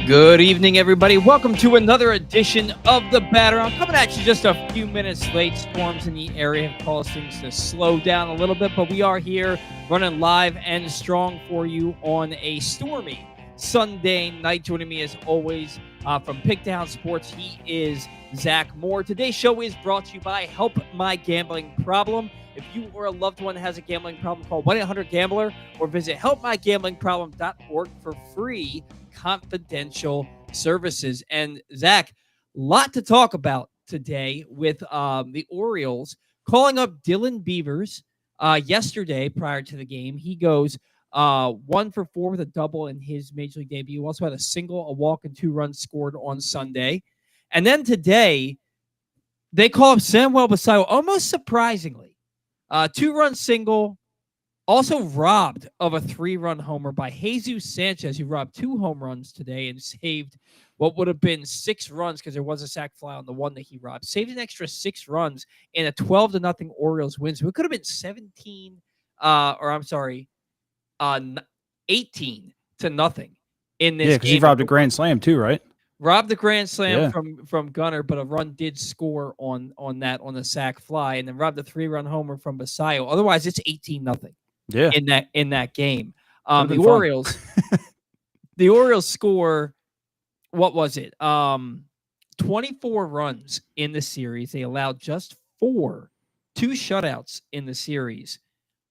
Good evening, everybody. Welcome to another edition of the Batter. I'm coming at you just a few minutes late. Storms in the area have caused things to slow down a little bit, but we are here running live and strong for you on a stormy Sunday night. Joining me as always from Pigtown Sports, he is Zach Moore. Today's show is brought to you by Help My Gambling Problem. If you or a loved one has a gambling problem, call 1-800-GAMBLER or visit helpmygamblingproblem.org for free confidential services. And Zach, lot to talk about today with the Orioles calling up Dylan Beavers yesterday prior to the game. He goes 1-for-4 with a double in his major league debut. Also had a single, a walk, and 2 runs scored on Sunday. And then today, they call up Samuel Basallo, almost surprisingly. 2-run single, also robbed of a 3-run homer by Jesus Sanchez, who robbed 2 home runs today and saved what would have been 6 runs because there was a sac fly on the one that he robbed. Saved an extra 6 runs in a 12-0 Orioles win. So it could have been 18-0 in this game. Yeah, because he robbed a grand slam too, right? Robbed the grand slam from Gunnar, but a run did score on the sac fly, and then robbed the 3-run homer from Basallo. Otherwise, it's 18-0. Yeah, in that game, the Orioles score, what was it? 24 runs in the series. They allowed just 2 shutouts in the series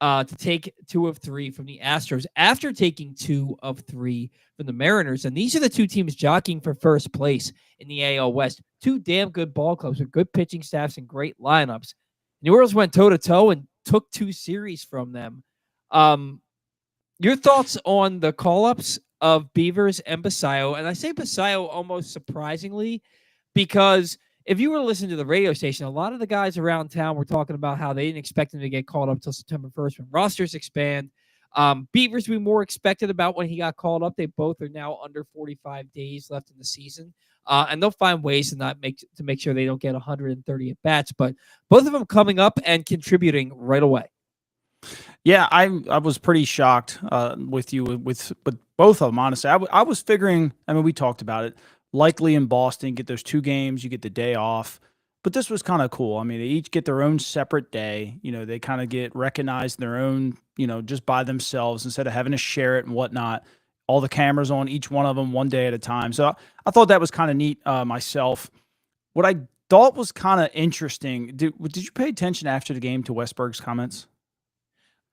to take 2 of 3 from the Astros after taking 2 of 3 from the Mariners. And these are the 2 teams jockeying for first place in the AL West. 2 damn good ball clubs with good pitching staffs and great lineups. The Orioles went toe-to-toe and took 2 series from them. Your thoughts on the call-ups of Beavers and Basallo? And I say Basallo almost surprisingly because if you were to listen to the radio station, a lot of the guys around town were talking about how they didn't expect him to get called up until September 1st when rosters expand. Beavers we more expected about when he got called up. They both are now under 45 days left in the season. And they'll find ways to make sure they don't get 130 at bats, but both of them coming up and contributing right away. Yeah, I was pretty shocked with you with both of them. Honestly, I was figuring. I mean, we talked about it. Likely in Boston, get those 2 games, you get the day off. But this was kind of cool. I mean, they each get their own separate day. You know, they kind of get recognized in their own, just by themselves instead of having to share it and whatnot. All the cameras on each one of them one day at a time. So I thought that was kind of neat myself. What I thought was kind of interesting. Did you pay attention after the game to Westburg's comments?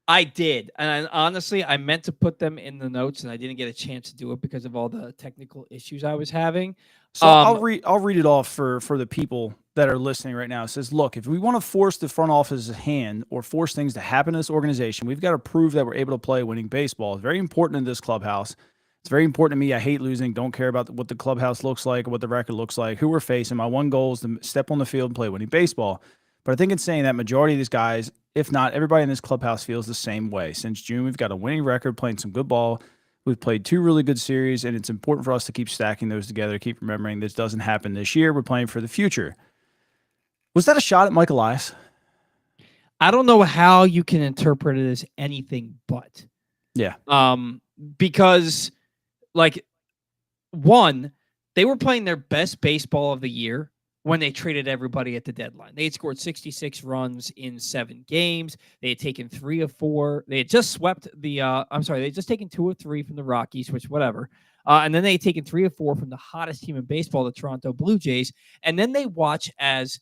I did. And honestly, I meant to put them in the notes and I didn't get a chance to do it because of all the technical issues I was having. So I'll read it off for the people that are listening right now. It says, look, if we want to force the front office's hand or force things to happen in this organization, we've got to prove that we're able to play winning baseball. It's very important in this clubhouse. It's very important to me. I hate losing. Don't care about what the clubhouse looks like, what the record looks like, who we're facing. My one goal is to step on the field and play winning baseball. But I think it's saying that majority of these guys, if not everybody in this clubhouse, feels the same way. Since June, we've got a winning record, playing some good ball. We've played 2 really good series, and it's important for us to keep stacking those together, keep remembering this doesn't happen this year. We're playing for the future. Was that a shot at Mike Elias? I don't know how you can interpret it as anything but. Yeah. Because, one, they were playing their best baseball of the year when they traded everybody at the deadline. They had scored 66 runs in 7 games. They had taken 3 of 4. They had just swept they had just taken 2 of 3 from the Rockies, which whatever. And then they had taken 3 of 4 from the hottest team in baseball, the Toronto Blue Jays. And then they watch as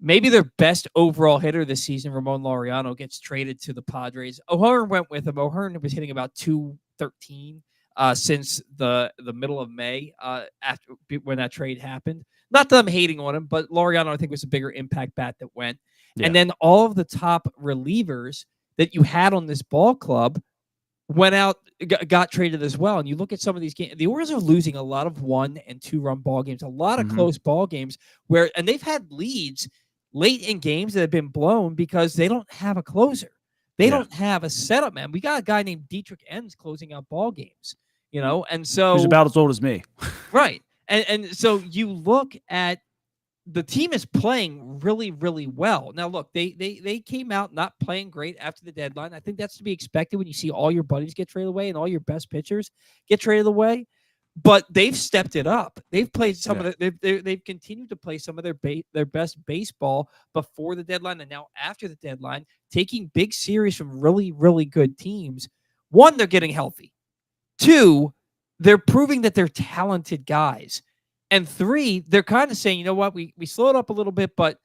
maybe their best overall hitter this season, Ramon Laureano, gets traded to the Padres. O'Hearn went with him. O'Hearn was hitting about 213 since the middle of May after when that trade happened. Not that I'm hating on him, but Laureano, I think, was a bigger impact bat that went. Yeah. And then all of the top relievers that you had on this ball club went out, got traded as well. And you look at some of these games, the Orioles are losing a lot of 1- and 2-run ball games, a lot of close ball games and they've had leads late in games that have been blown because they don't have a closer. They don't have a setup man. We got a guy named Dietrich Enns closing out ball games, and so he's about as old as me. Right. And so you look at the team is playing really, really well. Now, look, they came out not playing great after the deadline. I think that's to be expected when you see all your buddies get traded away and all your best pitchers get traded away. but they've stepped it up. They've played some Yeah. of they've continued to play some of their best baseball before the deadline and now after the deadline, taking big series from really, really good teams. One, they're getting healthy. Two, they're proving that they're talented guys. And three, they're kind of saying, you know what, we slowed up a little bit, but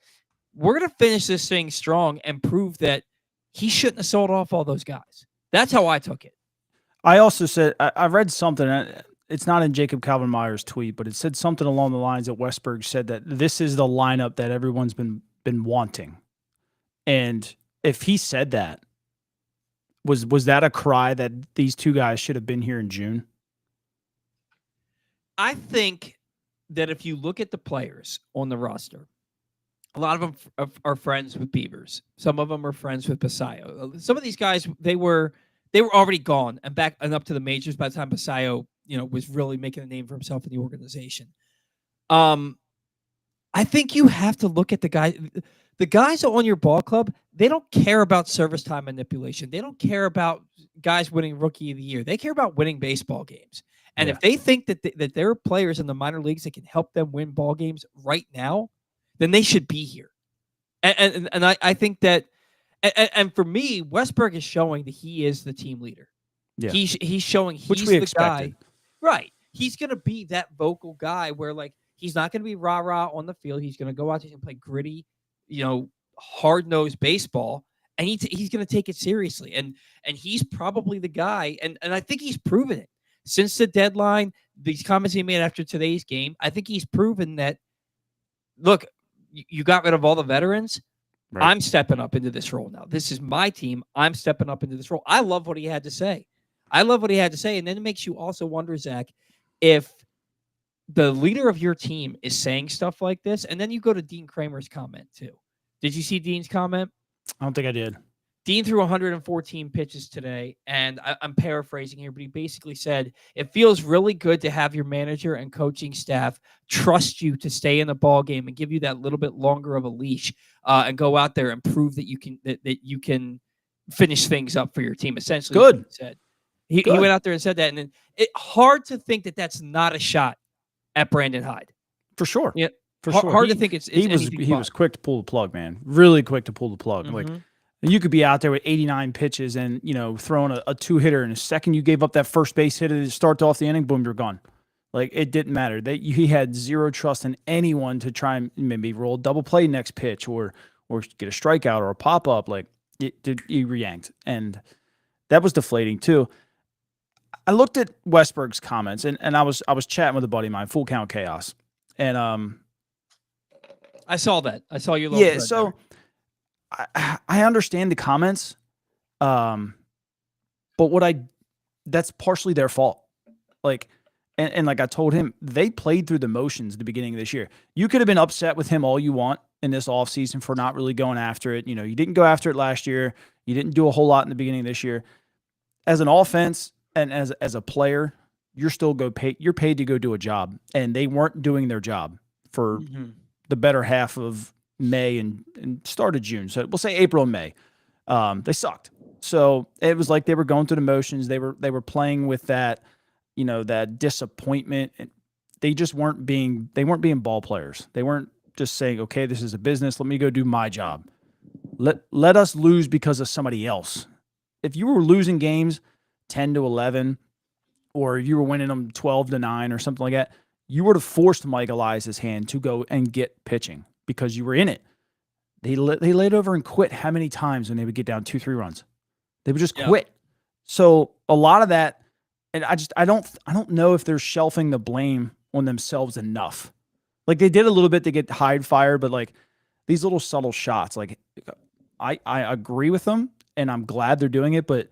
we're going to finish this thing strong and prove that he shouldn't have sold off all those guys. That's how I took it. I also said I read something. It's not in Jacob Calvin-Meyer's tweet, but it said something along the lines that Westburg said that this is the lineup that everyone's been wanting. And if he said that, was that a cry that these two guys should have been here in June? I think that if you look at the players on the roster, a lot of them are friends with Beavers. Some of them are friends with Basayo. Some of these guys, they were already gone and back and up to the majors by the time Basayo, was really making a name for himself in the organization. I think you have to look at the guys on your ball club. They don't care about service time manipulation. They don't care about guys winning Rookie of the Year. They care about winning baseball games. And if they think that there are players in the minor leagues that can help them win ball games right now, then they should be here. And I think that, and for me, Westburg is showing that he is the team leader. Yeah. He's showing he's the guy. Right. He's going to be that vocal guy where, like, he's not going to be rah-rah on the field. He's going to go out there and play gritty, hard-nosed baseball, and he's going to take it seriously. And he's probably the guy, and I think he's proven it. Since the deadline, these comments he made after today's game, I think he's proven that, look, you got rid of all the veterans. Right. I'm stepping up into this role now. This is my team. I'm stepping up into this role. I love what he had to say. And then it makes you also wonder, Zach, if the leader of your team is saying stuff like this, and then you go to Dean Kremer's comment too. Did you see Dean's comment? I don't think I did. Dean threw 114 pitches today, and I'm paraphrasing here, but he basically said, it feels really good to have your manager and coaching staff trust you to stay in the ball game and give you that little bit longer of a leash and go out there and prove that you can finish things up for your team. Essentially, good. He said he went out there and said that, and it's hard to think that that's not a shot at Brandon Hyde. For sure. Yeah, for sure. Hard to think it's he was quick to pull the plug, man. Really quick to pull the plug. Mm-hmm. Like, you could be out there with 89 pitches and, throwing a two-hitter, and the second you gave up that first base hit to start off the inning, boom, you're gone. Like, it didn't matter. He had zero trust in anyone to try and maybe roll a double play next pitch or get a strikeout or a pop-up. Like, he reyanked. And that was deflating, too. I looked at Westburg's comments, and I was chatting with a buddy of mine, Full Count Chaos. And I saw that. I saw your little thread so there. I understand the comments, but that's partially their fault. Like, and like I told him, they played through the motions at the beginning of this year. You could have been upset with him all you want in this offseason for not really going after it. You didn't go after it last year. You didn't do a whole lot in the beginning of this year. As an offense and as a player, you're paid to go do a job, and they weren't doing their job for the better half of May and start of June. So we'll say April and May. They sucked. So it was like they were going through the motions. They were playing with that, that disappointment. And they just weren't being ball players. They weren't just saying, okay, this is a business. Let me go do my job. Let us lose because of somebody else. If you were losing games 10-11, or you were winning them 12-9 or something like that, you would have forced Mike Elias's hand to go and get pitching because you were in it. They laid over and quit how many times when they would get down 2-3 runs? They would just quit. So a lot of that, and I don't know if they're shelving the blame on themselves enough. Like, they did a little bit to get Hyde fired, but like these little subtle shots, like I agree with them and I'm glad they're doing it, but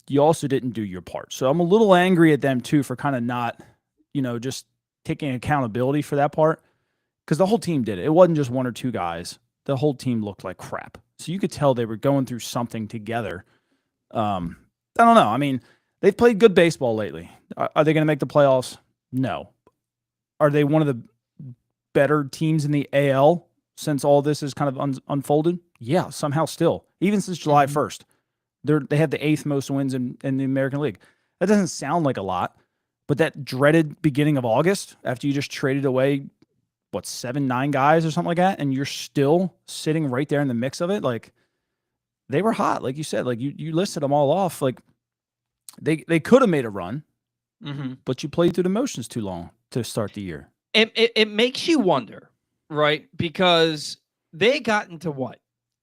you also didn't do your part. So I'm a little angry at them too for kind of not, just taking accountability for that part, because the whole team did it. It wasn't just one or two guys. The whole team looked like crap. So you could tell they were going through something together. I don't know. I mean, they've played good baseball lately. Are they going to make the playoffs? No. Are they one of the better teams in the AL since all this is kind of unfolded? Yeah, somehow still. Even since July 1st. They have the 8th most wins in the American League. That doesn't sound like a lot, But that dreaded beginning of August, after you just traded away, 7, 9 guys or something like that, and you're still sitting right there in the mix of it, like, they were hot. Like you said, like you listed them all off. Like, they could have made a run, but you played through the motions too long to start the year. It makes you wonder, right? Because they got into what,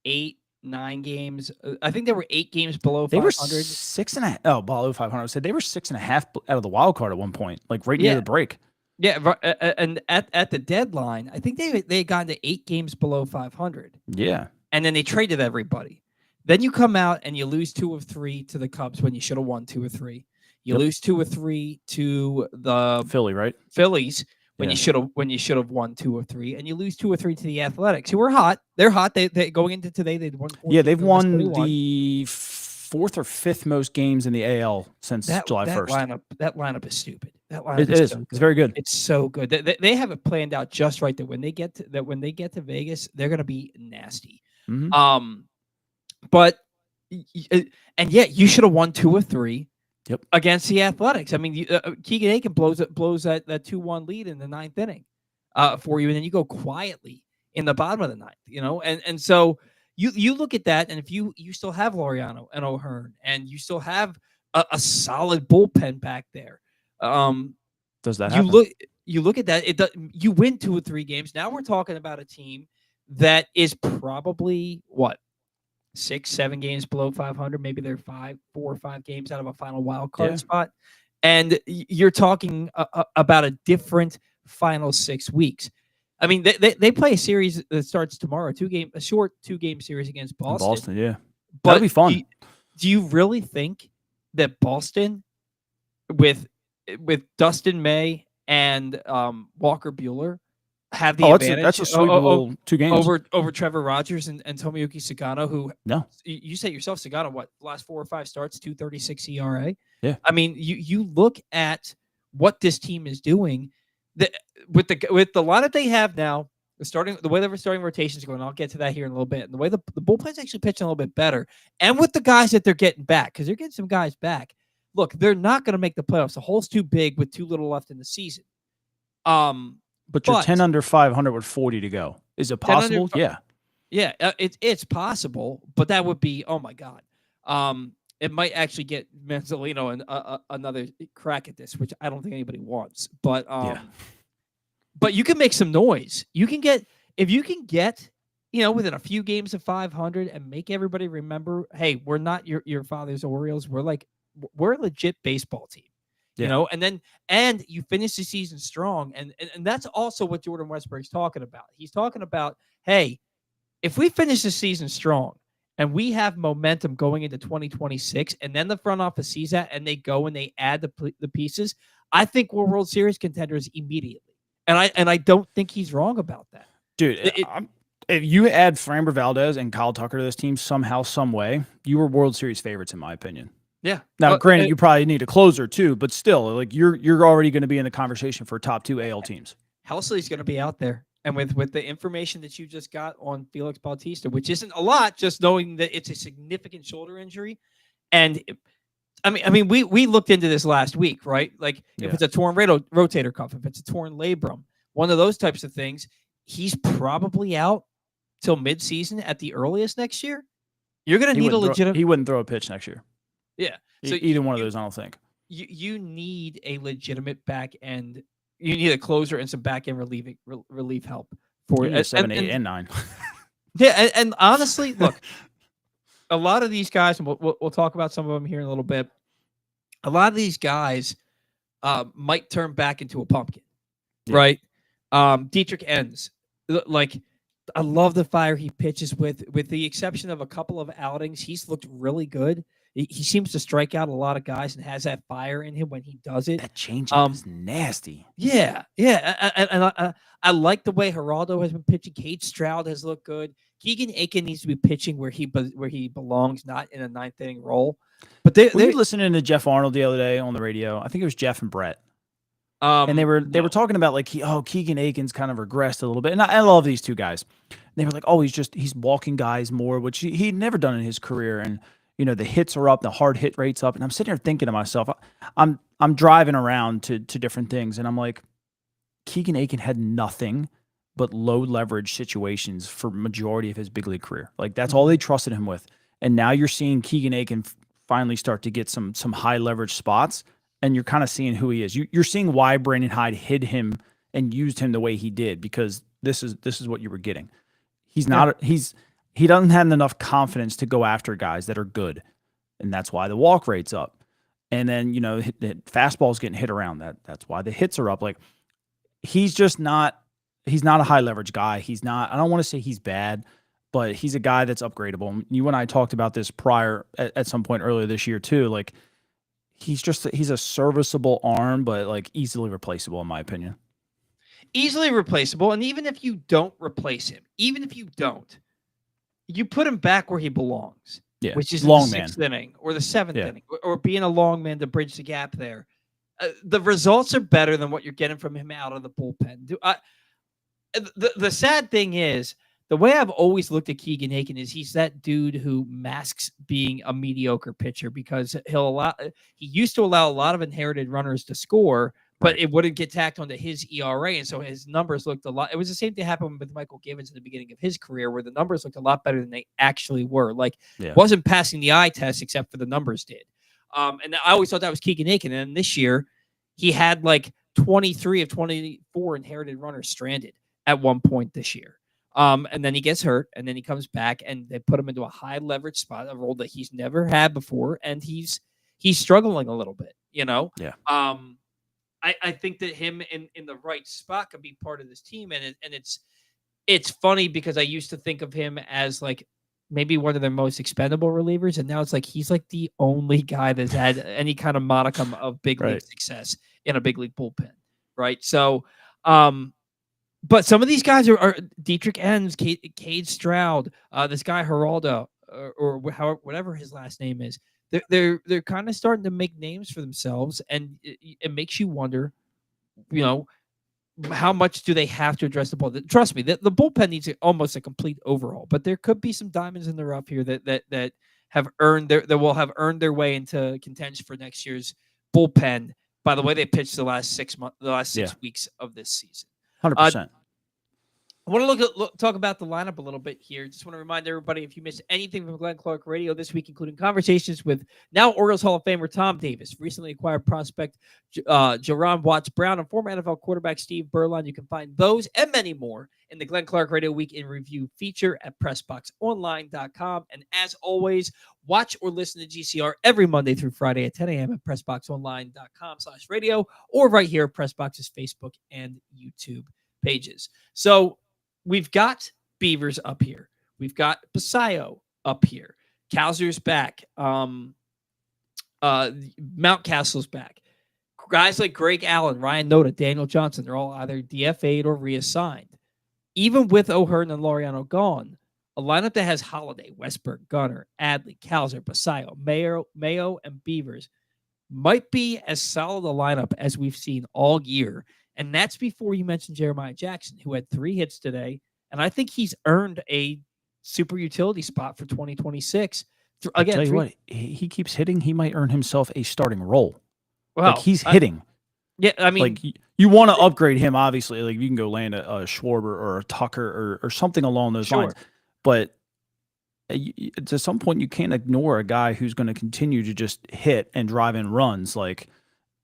8, 9 games? I think they were 8 games below 500. They were 6.5. Oh, below 500. I said they were 6.5 out of the wild card at one point, like right near the break. Yeah, and at the deadline, I think they got into 8 games below 500. Yeah, and then they traded everybody. Then you come out and you lose 2 of 3 to the Cubs when you should have won 2 of 3. You lose 2 of 3 to the Phillies when you should have won 2 of 3, and you lose 2 of 3 to the Athletics, who were hot. They're hot. They going into today, they'd won 14. Yeah, they've won the 4th or 5th most games in the AL since July 1st. That lineup is stupid. That lineup it is. It's very good. It's so good. They have it planned out just right. That when they get to Vegas, they're going to be nasty. But and yet you should have won 2 of 3 against the Athletics. I mean, Keegan Aiken blows that 2-1 lead in the 9th inning for you, and then you go quietly in the bottom of the 9th. And so you look at that, and if you still have Laureano and O'Hearn, and you still have a solid bullpen back there, does that happen? You look at that, you win 2 or 3 games. Now we're talking about a team that is probably 6, 7 games below 500. Maybe they're 4 or 5 games out of a final wild card spot. And you're talking about a different final 6 weeks. I mean, they play a series that starts tomorrow, a short 2-game series against Boston. Yeah. But that'll be fun. Do you really think that Boston, with Dustin May and Walker Buehler, have the advantage? That's a sweet little 2 games over Trevor Rogers and Tomoyuki Sagano, who you said yourself, Sagano, last 4 or 5 starts, 2.36 ERA. Yeah, I mean, you look at what this team is doing. With the lineup they have now, the way the starting rotations going, I'll get to that here in a little bit. And the way the bullpen's actually pitching a little bit better, and with the guys that they're getting back, because they're getting some guys back. Look, they're not going to make the playoffs. The hole's too big with too little left in the season. But you're 10 under 500 with 40 to go. Is it possible? Yeah. Yeah, it's possible, but that would be, oh my God. It might actually get Manzolino another crack at this, which I don't think anybody wants. But but you can make some noise. If you can get within a few games of 500 and make everybody remember, hey, we're not your father's Orioles. We're a legit baseball team. And you finish the season strong, and that's also what Jordan Westburg's talking about. He's talking about, hey, if we finish the season strong and we have momentum going into 2026, and then the front office sees that and they go and they add the pieces, I think we're World Series contenders immediately. And I don't think he's wrong about that, dude. If you add Framber Valdez and Kyle Tucker to this team somehow, some way, you were World Series favorites in my opinion. Yeah. Now, granted, you probably need a closer too, but still, like you're already going to be in the conversation for top 2 AL teams. Helsley's going to be out there, and with the information that you just got on Felix Bautista, which isn't a lot, just knowing that it's a significant shoulder injury, and I mean, we looked into this last week, right? Like if it's a torn rotator cuff, if it's a torn labrum, one of those types of things, he's probably out till midseason at the earliest next year. You're going to need a legitimate. He wouldn't throw a pitch next year. Yeah. So either one of those, I don't think. You need a legitimate back end. You need a closer and some back end relief help for it. 7, 8, and 9. Yeah, and honestly, look, a lot of these guys, and we'll talk about some of them here in a little bit. A lot of these guys might turn back into a pumpkin, right? Dietrich Enns, like, I love the fire he pitches with the exception of a couple of outings. He's looked really good. He seems to strike out a lot of guys and has that fire in him when he does it. That changeup is nasty. Yeah. And I like the way Geraldo has been pitching. Cade Stroud has looked good. Keegan Aiken needs to be pitching where he belongs, not in a 9th inning role. But they're listening to Jeff Arnold the other day on the radio. I think it was Jeff and Brett. And they were talking about like Keegan Aiken's kind of regressed a little bit, and I love these 2 guys. And they were like, he's walking guys more, which he'd never done in his career, and the hits are up, the hard hit rate's up, and I'm sitting here thinking to myself, I'm I'm driving around to different things, and I'm like, Keegan Aiken had nothing but low leverage situations for majority of his big league career. Like that's all they trusted him with. And now you're seeing Keegan Aiken finally start to get some high leverage spots, and you're kind of seeing who he is. You're seeing why Brandon Hyde hid him and used him the way he did, because this is what you were getting. He doesn't have enough confidence to go after guys that are good, and that's why the walk rate's up. And then the fastball's getting hit around. That's why the hits are up. Like he's not a high leverage guy. I don't want to say he's bad, but he's a guy that's upgradable. You and I talked about this prior at some point earlier this year too. Like he's a serviceable arm, but like easily replaceable in my opinion. Easily replaceable. And even if you don't replace him, you put him back where he belongs, which is long the sixth inning or the seventh inning, or being a long man to bridge the gap there. The results are better than what you're getting from him out of the bullpen. The sad thing is, the way I've always looked at Keegan Aiken is he's that dude who masks being a mediocre pitcher, because he used to allow a lot of inherited runners to score, but it wouldn't get tacked onto his ERA, and so his numbers looked a lot. It was the same thing happened with Michael Givens at the beginning of his career, where the numbers looked a lot better than they actually were. Like wasn't passing the eye test, except for the numbers did. And I always thought that was Keegan Aiken. And this year, he had like 23 of 24 inherited runners stranded at one point this year. And then he gets hurt, and then he comes back, and they put him into a high leverage spot, a role that he's never had before, and he's struggling a little bit. I think that him in the right spot could be part of this team, and it's funny because I used to think of him as like maybe one of their most expendable relievers, and now it's like he's like the only guy that's had any kind of modicum of big league success in a bbig league bullpen, right? So, but some of these guys are Dietrich Enns, Cade Stroud, this guy Geraldo, or whatever his last name is. They're kind of starting to make names for themselves, and it makes you wonder, how much do they have to address the ball? Trust me, the bullpen needs almost a complete overhaul, but there could be some diamonds in the rough here that will have earned their way into contention for next year's bullpen. By the way, they pitched the last 6 weeks of this season. 100%. I want to talk about the lineup a little bit here. Just want to remind everybody, if you missed anything from Glenn Clark Radio this week, including conversations with now Orioles Hall of Famer Tom Davis, recently acquired prospect Jerron Watts-Brown, and former NFL quarterback Steve Berline, you can find those and many more in the Glenn Clark Radio Week in Review feature at PressBoxOnline.com. And as always, watch or listen to GCR every Monday through Friday at 10 a.m. at PressBoxOnline.com/radio, or right here at PressBox's Facebook and YouTube pages. So we've got Beavers up here. We've got Basayo up here. Kowser's back. Mountcastle's back. Guys like Greg Allen, Ryan Noda, Daniel Johnson, they're all either DFA'd or reassigned. Even with O'Hearn and Laureano gone, a lineup that has Holiday, Westburg, Gunnar, Adley, Kowser, Basayo, Mayo, and Beavers might be as solid a lineup as we've seen all year. And that's before you mentioned Jeremiah Jackson, who had 3 hits today. And I think he's earned a super utility spot for 2026. Again, I'll tell you what, he keeps hitting. He might earn himself a starting role. Well, like he's hitting. I mean, like you want to upgrade him, obviously. Like you can go land a Schwarber or a Tucker or something along those lines. But to some point, you can't ignore a guy who's going to continue to just hit and drive in runs. Like,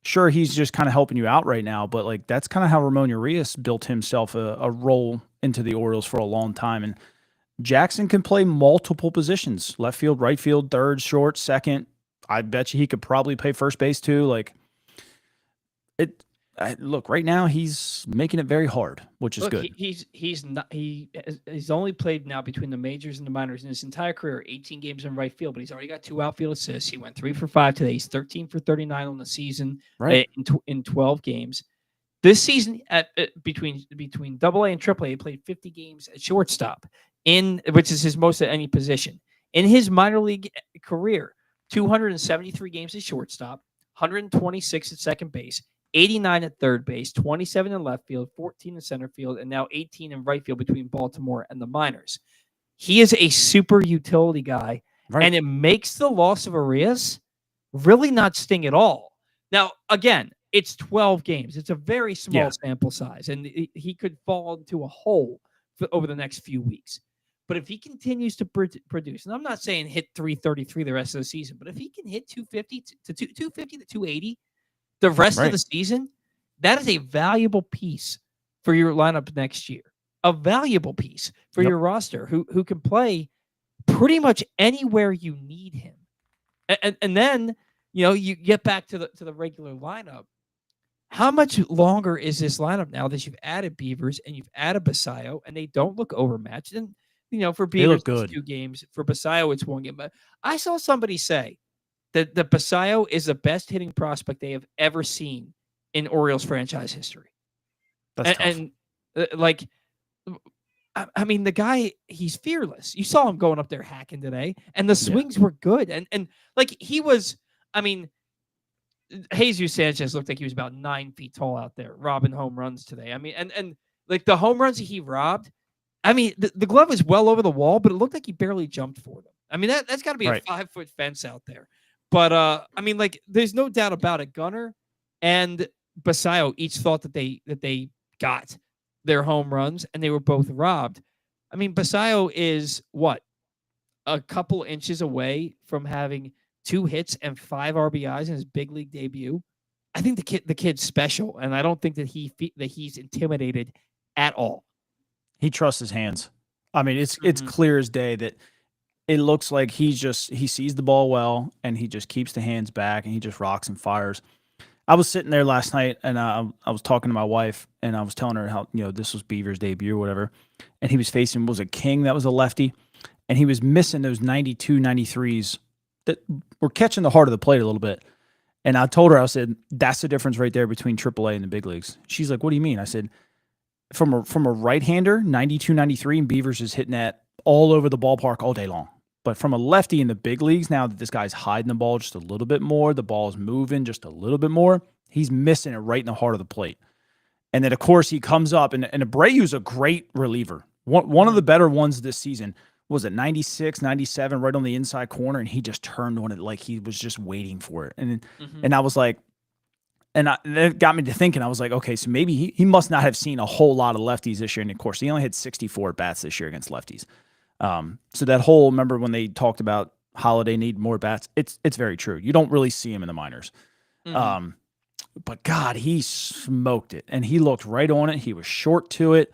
sure, he's just kind of helping you out right now, but like that's kind of how Ramon Urias built himself a role into the Orioles for a long time. And Jackson can play multiple positions: left field, right field, third, short, second. I bet you he could probably play first base too. Like look, right now he's making it very hard, which is good. He's only played now between the majors and the minors in his entire career, 18 games in right field, but he's already got 2 outfield assists. He went 3 for 5 today. He's 13 for 39 on the season, in 12 games. This season, between AA and AAA, he played 50 games at shortstop, which is his most at any position. In his minor league career, 273 games at shortstop, 126 at second base, 89 at third base, 27 in left field, 14 in center field, and now 18 in right field between Baltimore and the minors. He is a super utility guy, and it makes the loss of Arias really not sting at all, Now, again, it's 12 games. It's a very small Yeah. sample size, and he could fall into a hole over the next few weeks. But if he continues to produce, and I'm not saying hit 333 the rest of the season, but if he can hit 250 to 250 to 280 the rest of the season, that is a valuable piece for your lineup next year. A valuable piece for your roster who can play pretty much anywhere you need him. And then, you get back to the regular lineup. How much longer is this lineup now that you've added Beavers and you've added Basayo, and they don't look overmatched? And for Beavers, it's 2 games. For Basayo, it's 1 game. But I saw somebody say that the Basayo is the best hitting prospect they have ever seen in Orioles franchise history. That's tough. And like, I mean, the guy, he's fearless. You saw him going up there hacking today, and the swings were good. And like, he was, I mean, Jesus Sanchez looked like he was about 9 feet tall out there, robbing home runs today. I mean, and like the home runs he robbed, I mean, the glove was well over the wall, but it looked like he barely jumped for them. I mean, that's got to be a 5-foot fence out there. But I mean, like, there's no doubt about it. Gunnar and Basayo each thought that they got their home runs, and they were both robbed. I mean, Basayo is what, a couple inches away from having 2 hits and 5 RBIs in his big league debut. I think the kid's special, and I don't think that he's intimidated at all. He trusts his hands. I mean, it's clear as day that it looks like he sees the ball well, and he just keeps the hands back, and he just rocks and fires. I was sitting there last night, and I was talking to my wife, and I was telling her how, this was Beaver's debut or whatever, and he was facing, was a King that was a lefty, and he was missing those 92, 93s that were catching the heart of the plate a little bit. And I told her, I said, that's the difference right there between AAA and the big leagues. She's like, what do you mean? I said, from a right-hander, 92, 93, and Beavers is hitting that all over the ballpark all day long. But from a lefty in the big leagues, now that this guy's hiding the ball just a little bit more, the ball's moving just a little bit more, he's missing it right in the heart of the plate. And then, of course, he comes up, and Abreu's a great reliever. One of the better ones this season. Was it 96, 97, right on the inside corner, and he just turned on it like he was just waiting for it. And I was like, it got me to thinking, I was like, okay, so maybe he must not have seen a whole lot of lefties this year. And of course, he only had 64 bats this year against lefties. So that whole, remember when they talked about Holiday need more bats? It's very true. You don't really see him in the minors. But God, he smoked it, and he looked right on it. He was short to it.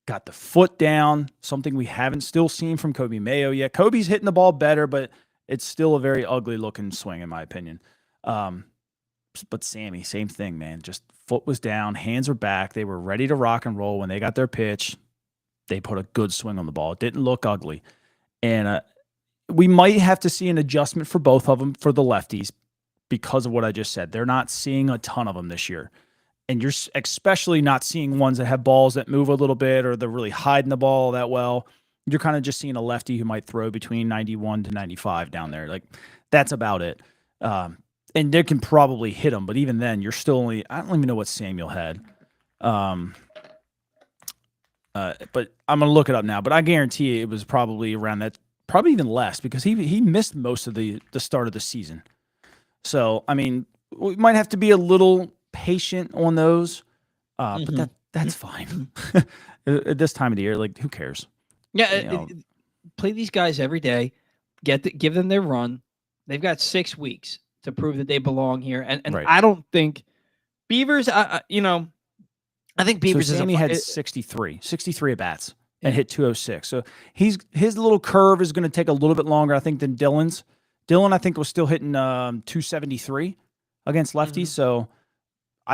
Got the foot down, something we haven't still seen from Kobe Mayo yet. Kobe's hitting the ball better, but it's still a very ugly-looking swing, in my opinion. But Sammy, same thing, man. Just foot was down, hands were back. They were ready to rock and roll. When they got their pitch, they put a good swing on the ball. It didn't look ugly. And we might have to see an adjustment for both of them for the lefties because of what I just said. They're not seeing a ton of them this year. And you're especially not seeing ones that have balls that move a little bit or they're really hiding the ball that well. You're kind of just seeing a lefty who might throw between 91 to 95 down there. Like, that's about it. And they can probably hit them, but even then, you're still only – I don't even know what Samuel had. But I'm going to look it up now. But I guarantee it was probably around that – probably even less because he missed most of the start of the season. So, I mean, we might have to be a little – patient on those, but that's fine. At this time of the year, like, who cares? Yeah, play these guys every day. Give them their run. They've got 6 weeks to prove that they belong here, and I don't think Beavers. I think Beavers. So Sammy had 63 at bats and hit 206. So his little curve is going to take a little bit longer, I think, than Dylan's. Dylan, I think, was still hitting 273 against lefties. So.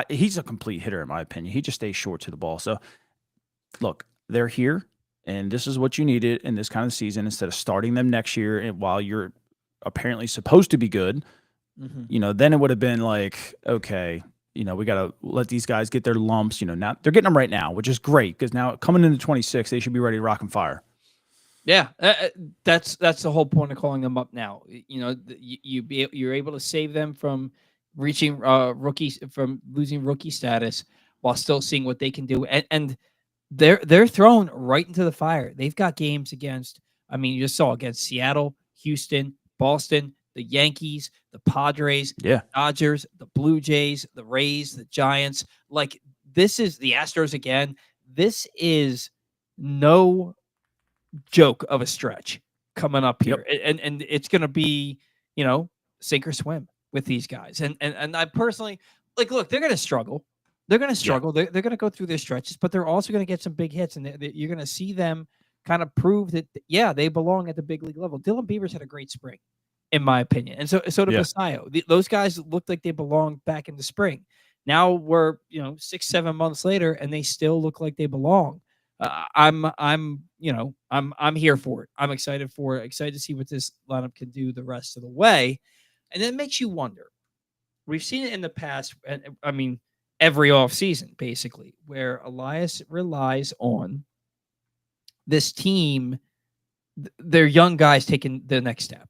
He's a complete hitter, in my opinion. He just stays short to the ball. So, look, they're here, and this is what you needed in this kind of season. Instead of starting them next year and while you're apparently supposed to be good, then it would have been like, okay, we got to let these guys get their lumps. Now they're getting them right now, which is great because now coming into 26, they should be ready to rock and fire. Yeah, that's the whole point of calling them up now. You're able to save them from reaching rookies, from losing rookie status while still seeing what they can do, and they're thrown right into the fire. They've got games against, I mean, you just saw against Seattle, Houston, Boston, the Yankees, the Padres, Yeah. Dodgers, the Blue Jays, the Rays, the Giants. Like, this is the Astros again. This is no joke of a stretch coming up here. And it's going to be, sink or swim with these guys. And I personally, like, look, they're going to struggle. They're going to struggle. They're going to go through their stretches, but they're also going to get some big hits. And you're going to see them kind of prove that, they belong at the big league level. Dylan Beavers had a great spring, in my opinion. And so did Basayo. Those guys looked like they belonged back in the spring. Now we're, 6-7 months later, and they still look like they belong. I'm here for it. I'm excited for it. Excited to see what this lineup can do the rest of the way. And it makes you wonder. We've seen it in the past, and I mean, every offseason, basically, where Elias relies on this team, their young guys taking the next step.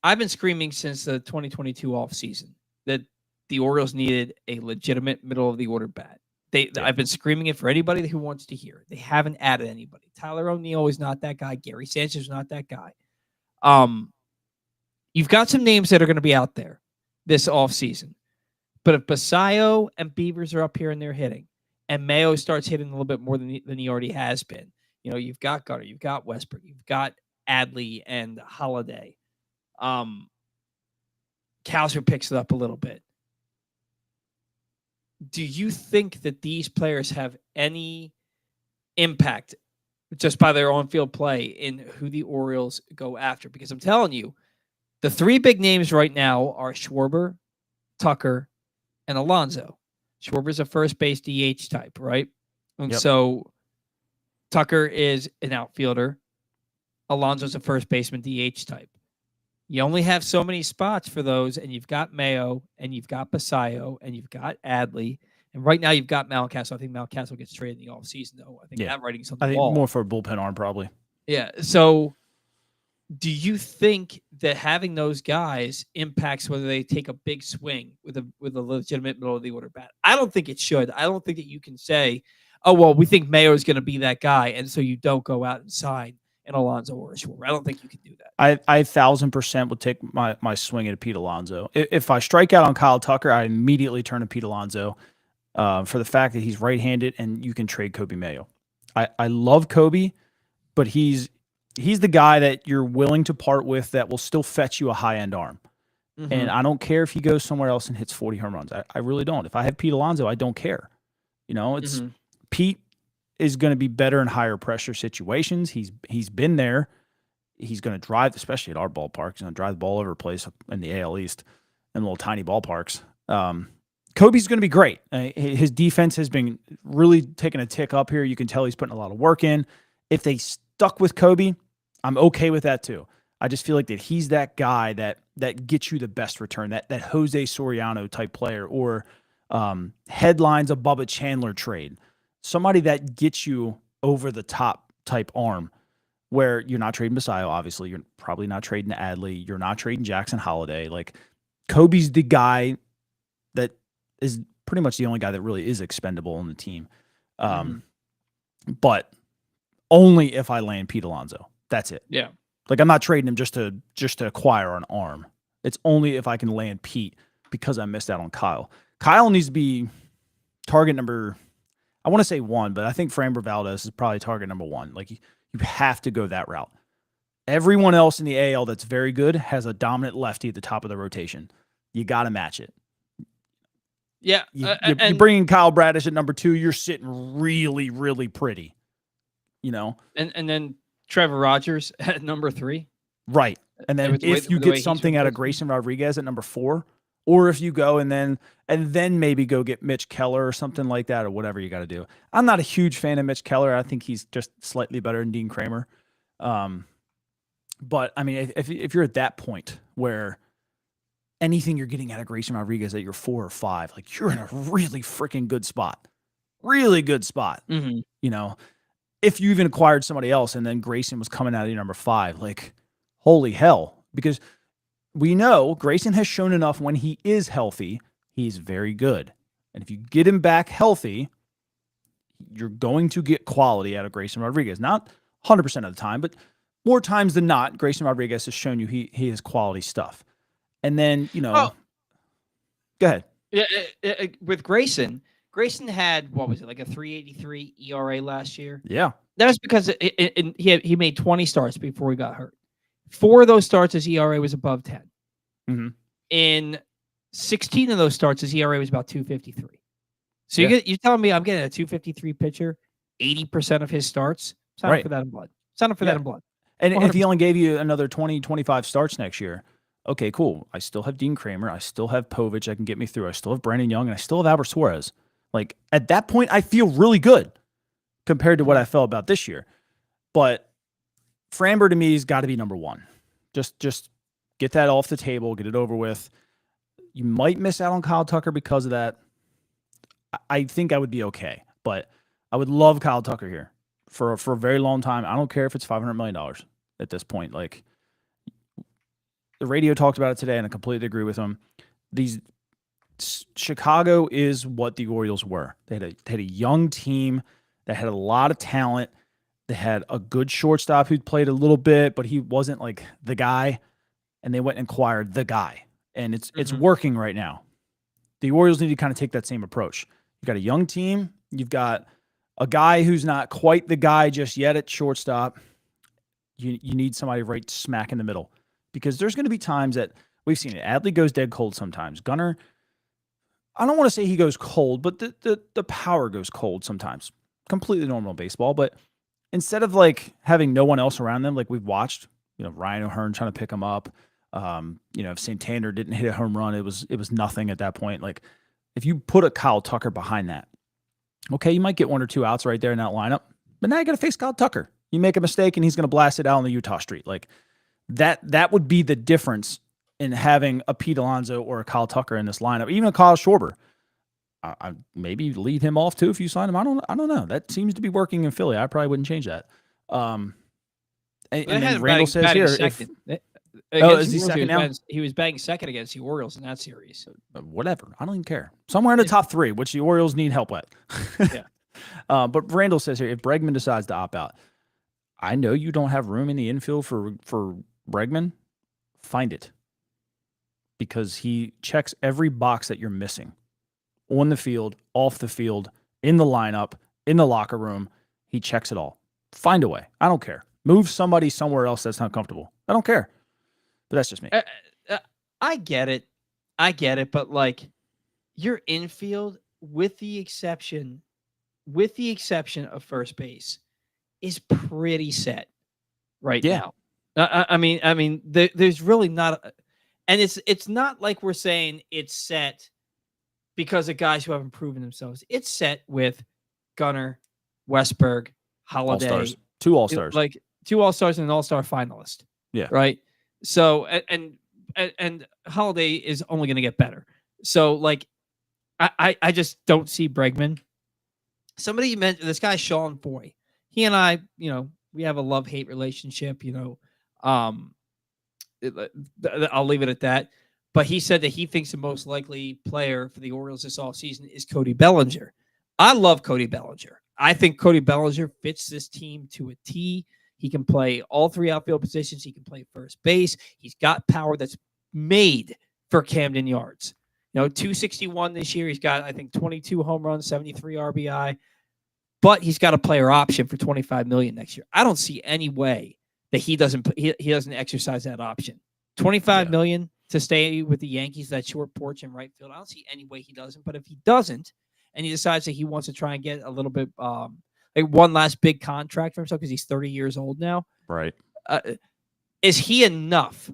I've been screaming since the 2022 offseason that the Orioles needed a legitimate middle-of-the-order bat. I've been screaming it for anybody who wants to hear it. They haven't added anybody. Tyler O'Neill is not that guy. Gary Sanchez is not that guy. You've got some names that are going to be out there this offseason. But if Basayo and Beavers are up here and they're hitting, and Mayo starts hitting a little bit more than he already has been, you've got Gutter, you've got Westburg, you've got Adley and Holiday. Kowser picks it up a little bit. Do you think that these players have any impact just by their on-field play in who the Orioles go after? Because I'm telling you, the three big names right now are Schwarber, Tucker, and Alonso. Schwarber's a first base DH type, right? And so Tucker is an outfielder. Alonso's a first baseman DH type. You only have so many spots for those, and you've got Mayo, and you've got Basayo, and you've got Adley, and right now you've got Mountcastle. I think Mountcastle gets traded in the offseason, though. I think that writing's on the wall. More for a bullpen arm, probably. Yeah. So, do you think that having those guys impacts whether they take a big swing with a legitimate middle of the order bat? I don't think it should. I don't think that you can say, "Oh, well, we think Mayo is going to be that guy," and so you don't go out and sign an Alonso or a Schwarber. I don't think you can do that. I 1,000% would take my swing at Pete Alonso. If I strike out on Kyle Tucker, I immediately turn to Pete Alonso for the fact that he's right-handed and you can trade Kobe Mayo. I love Kobe, but he's the guy that you're willing to part with that will still fetch you a high-end arm. Mm-hmm. And I don't care if he goes somewhere else and hits 40 home runs. I really don't. If I have Pete Alonso, I don't care. It's Pete is going to be better in higher pressure situations. He's been there. He's going to drive, especially at our ballpark. He's going to drive the ball over the place in the AL East in little tiny ballparks. Kobe's going to be great. His defense has been really taking a tick up here. You can tell he's putting a lot of work in. If they stuck with Kobe, I'm okay with that too. I just feel like that he's that guy that gets you the best return, that Jose Soriano type player, or headlines above a Chandler trade. Somebody that gets you over the top type arm where you're not trading Basayo, obviously. You're probably not trading Adley. You're not trading Jackson Holiday. Like, Kobe's the guy that is pretty much the only guy that really is expendable on the team. But only if I land Pete Alonso. That's it. Yeah. Like, I'm not trading him just to acquire an arm. It's only if I can land Pete because I missed out on Kyle. Kyle needs to be target number, I want to say 1, but I think Framber Valdez is probably target number 1. Like, you have to go that route. Everyone else in the AL that's very good has a dominant lefty at the top of the rotation. You got to match it. Yeah. You bring in Kyle Bradish at number 2, you're sitting really, really pretty. And then Trevor Rogers at number 3. Right. And then if you get something out of Grayson Rodriguez at number 4, or if you go and then maybe go get Mitch Keller or something like that, or whatever you got to do. I'm not a huge fan of Mitch Keller. I think he's just slightly better than Dean Kremer. But I mean, if you're at that point where anything you're getting out of Grayson Rodriguez at your 4 or 5, like, you're in a really freaking good spot. Really good spot. Mm-hmm. If you even acquired somebody else and then Grayson was coming out of your number 5, like, holy hell. Because we know Grayson has shown enough when he is healthy, he's very good. And if you get him back healthy, You're going to get quality out of Grayson Rodriguez. Not 100% of the time, but more times than not, Grayson Rodriguez has shown you he has quality stuff. And then, Oh, go ahead. yeah, with Grayson had, what was it, like a 3.83 ERA last year? Yeah. That was because he made 20 starts before he got hurt. 4 of those starts, his ERA was above 10. Mm-hmm. In 16 of those starts, his ERA was about 2.53. So you're telling me I'm getting a 2.53 pitcher, 80% of his starts? Sign up for that in blood. Sign up for that in blood. And 100%. if he only gave you another 20, 25 starts next year, okay, cool. I still have Dean Kremer. I still have Povich that can get me through. I still have Brandon Young, and I still have Albert Suarez. Like, at that point, I feel really good compared to what I felt about this year. But Framber, to me, has got to be number one. Just get that off the table, get it over with. You might miss out on Kyle Tucker because of that. I think I would be okay, but I would love Kyle Tucker here for a very long time. I don't care if it's $500 million at this point. Like, the radio talked about it today, and I completely agree with them. Chicago is what the Orioles were. They had a young team that had a lot of talent. They had a good shortstop who played a little bit, but he wasn't like the guy. And they went and acquired the guy, and it's working right now. The Orioles need to kind of take that same approach. You've got a young team. You've got a guy who's not quite the guy just yet at shortstop. You need somebody right smack in the middle, because there's going to be times that we've seen it. Adley goes dead cold sometimes. Gunnar, I don't want to say he goes cold, but the power goes cold sometimes. Completely normal in baseball, but instead of like having no one else around them, like we've watched, Ryan O'Hearn trying to pick him up. If Santander didn't hit a home run, it was nothing at that point. Like, if you put a Kyle Tucker behind that, okay, you might get 1 or 2 outs right there in that lineup, but now you got to face Kyle Tucker. You make a mistake and he's going to blast it out on the Utah street. Like, that would be the difference in having a Pete Alonso or a Kyle Tucker in this lineup, even a Kyle Schwarber. I maybe lead him off too if you sign him. I don't know. That seems to be working in Philly. I probably wouldn't change that. And then Randall says here, is he second now? He was batting second against the Orioles in that series. Whatever. I don't even care. Somewhere in the top 3, which the Orioles need help at. Yeah. But Randall says here, if Bregman decides to opt out, I know you don't have room in the infield for Bregman. Find it. Because he checks every box that you're missing. On the field, off the field, in the lineup, in the locker room. He checks it all. Find a way. I don't care. Move somebody somewhere else that's not comfortable. I don't care. But that's just me. I get it. But like, your infield, with the exception of first base, is pretty set right now. I mean, there's really not, and it's not like we're saying it's set because of guys who haven't proven themselves. It's set with Gunnar, Westburg, Holiday, All-stars. 2 All-Stars, like 2 All-Stars and an All-Star finalist. Yeah, right. So and Holiday is only going to get better. So like, I just don't see Bregman. Somebody mentioned this guy Sean Foy. He and I, we have a love-hate relationship. I'll leave it at that. But he said that he thinks the most likely player for the Orioles this offseason is Cody Bellinger. I love Cody Bellinger. I think Cody Bellinger fits this team to a T. He can play all 3 outfield positions. He can play first base. He's got power that's made for Camden Yards. 261 this year. He's got, I think, 22 home runs, 73 RBI. But he's got a player option for $25 million next year. I don't see any way that he doesn't exercise that option. $25 million to stay with the Yankees, that short porch in right field. I don't see any way he doesn't. But if he doesn't, and he decides that he wants to try and get a little bit like one last big contract for himself because he's 30 years old now. Right. Is he enough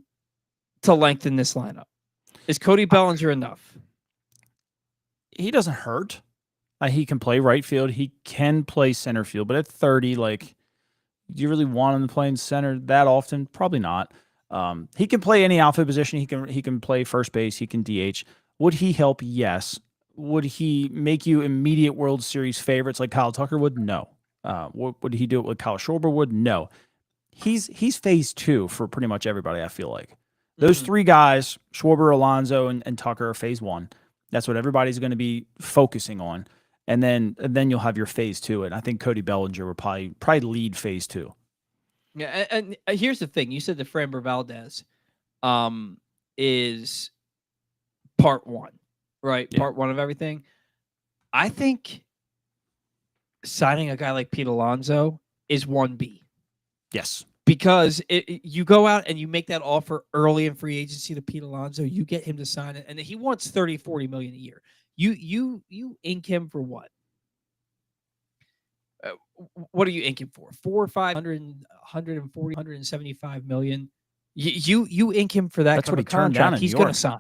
to lengthen this lineup? Is Cody Bellinger enough? He doesn't hurt. He can play right field. He can play center field. But at 30, like, do you really want him to play in center that often? Probably not. He can play any outfield position. He can play first base. He can DH. Would he help? Yes. Would he make you immediate World Series favorites like Kyle Tucker would? No. Would he do it with Kyle Schwarber would? No. He's phase 2 for pretty much everybody, I feel like. Those 3 guys, Schwarber, Alonso, and Tucker, are phase 1. That's what everybody's going to be focusing on. and then you'll have your phase 2. And I think Cody Bellinger will probably lead phase 2. Yeah, and here's the thing: you said the Framber Valdez, is part 1, right? Yeah. Part 1 of everything. I think signing a guy like Pete Alonso is 1B. Yes. Because you go out and you make that offer early in free agency to Pete Alonso, you get him to sign it, and he wants 30-40 million a year. You ink him for what? What are you inking for? 4 or 500, 140, 175 million. You ink him for that. That's kind what of he turned down contract. in He's New going York. to sign.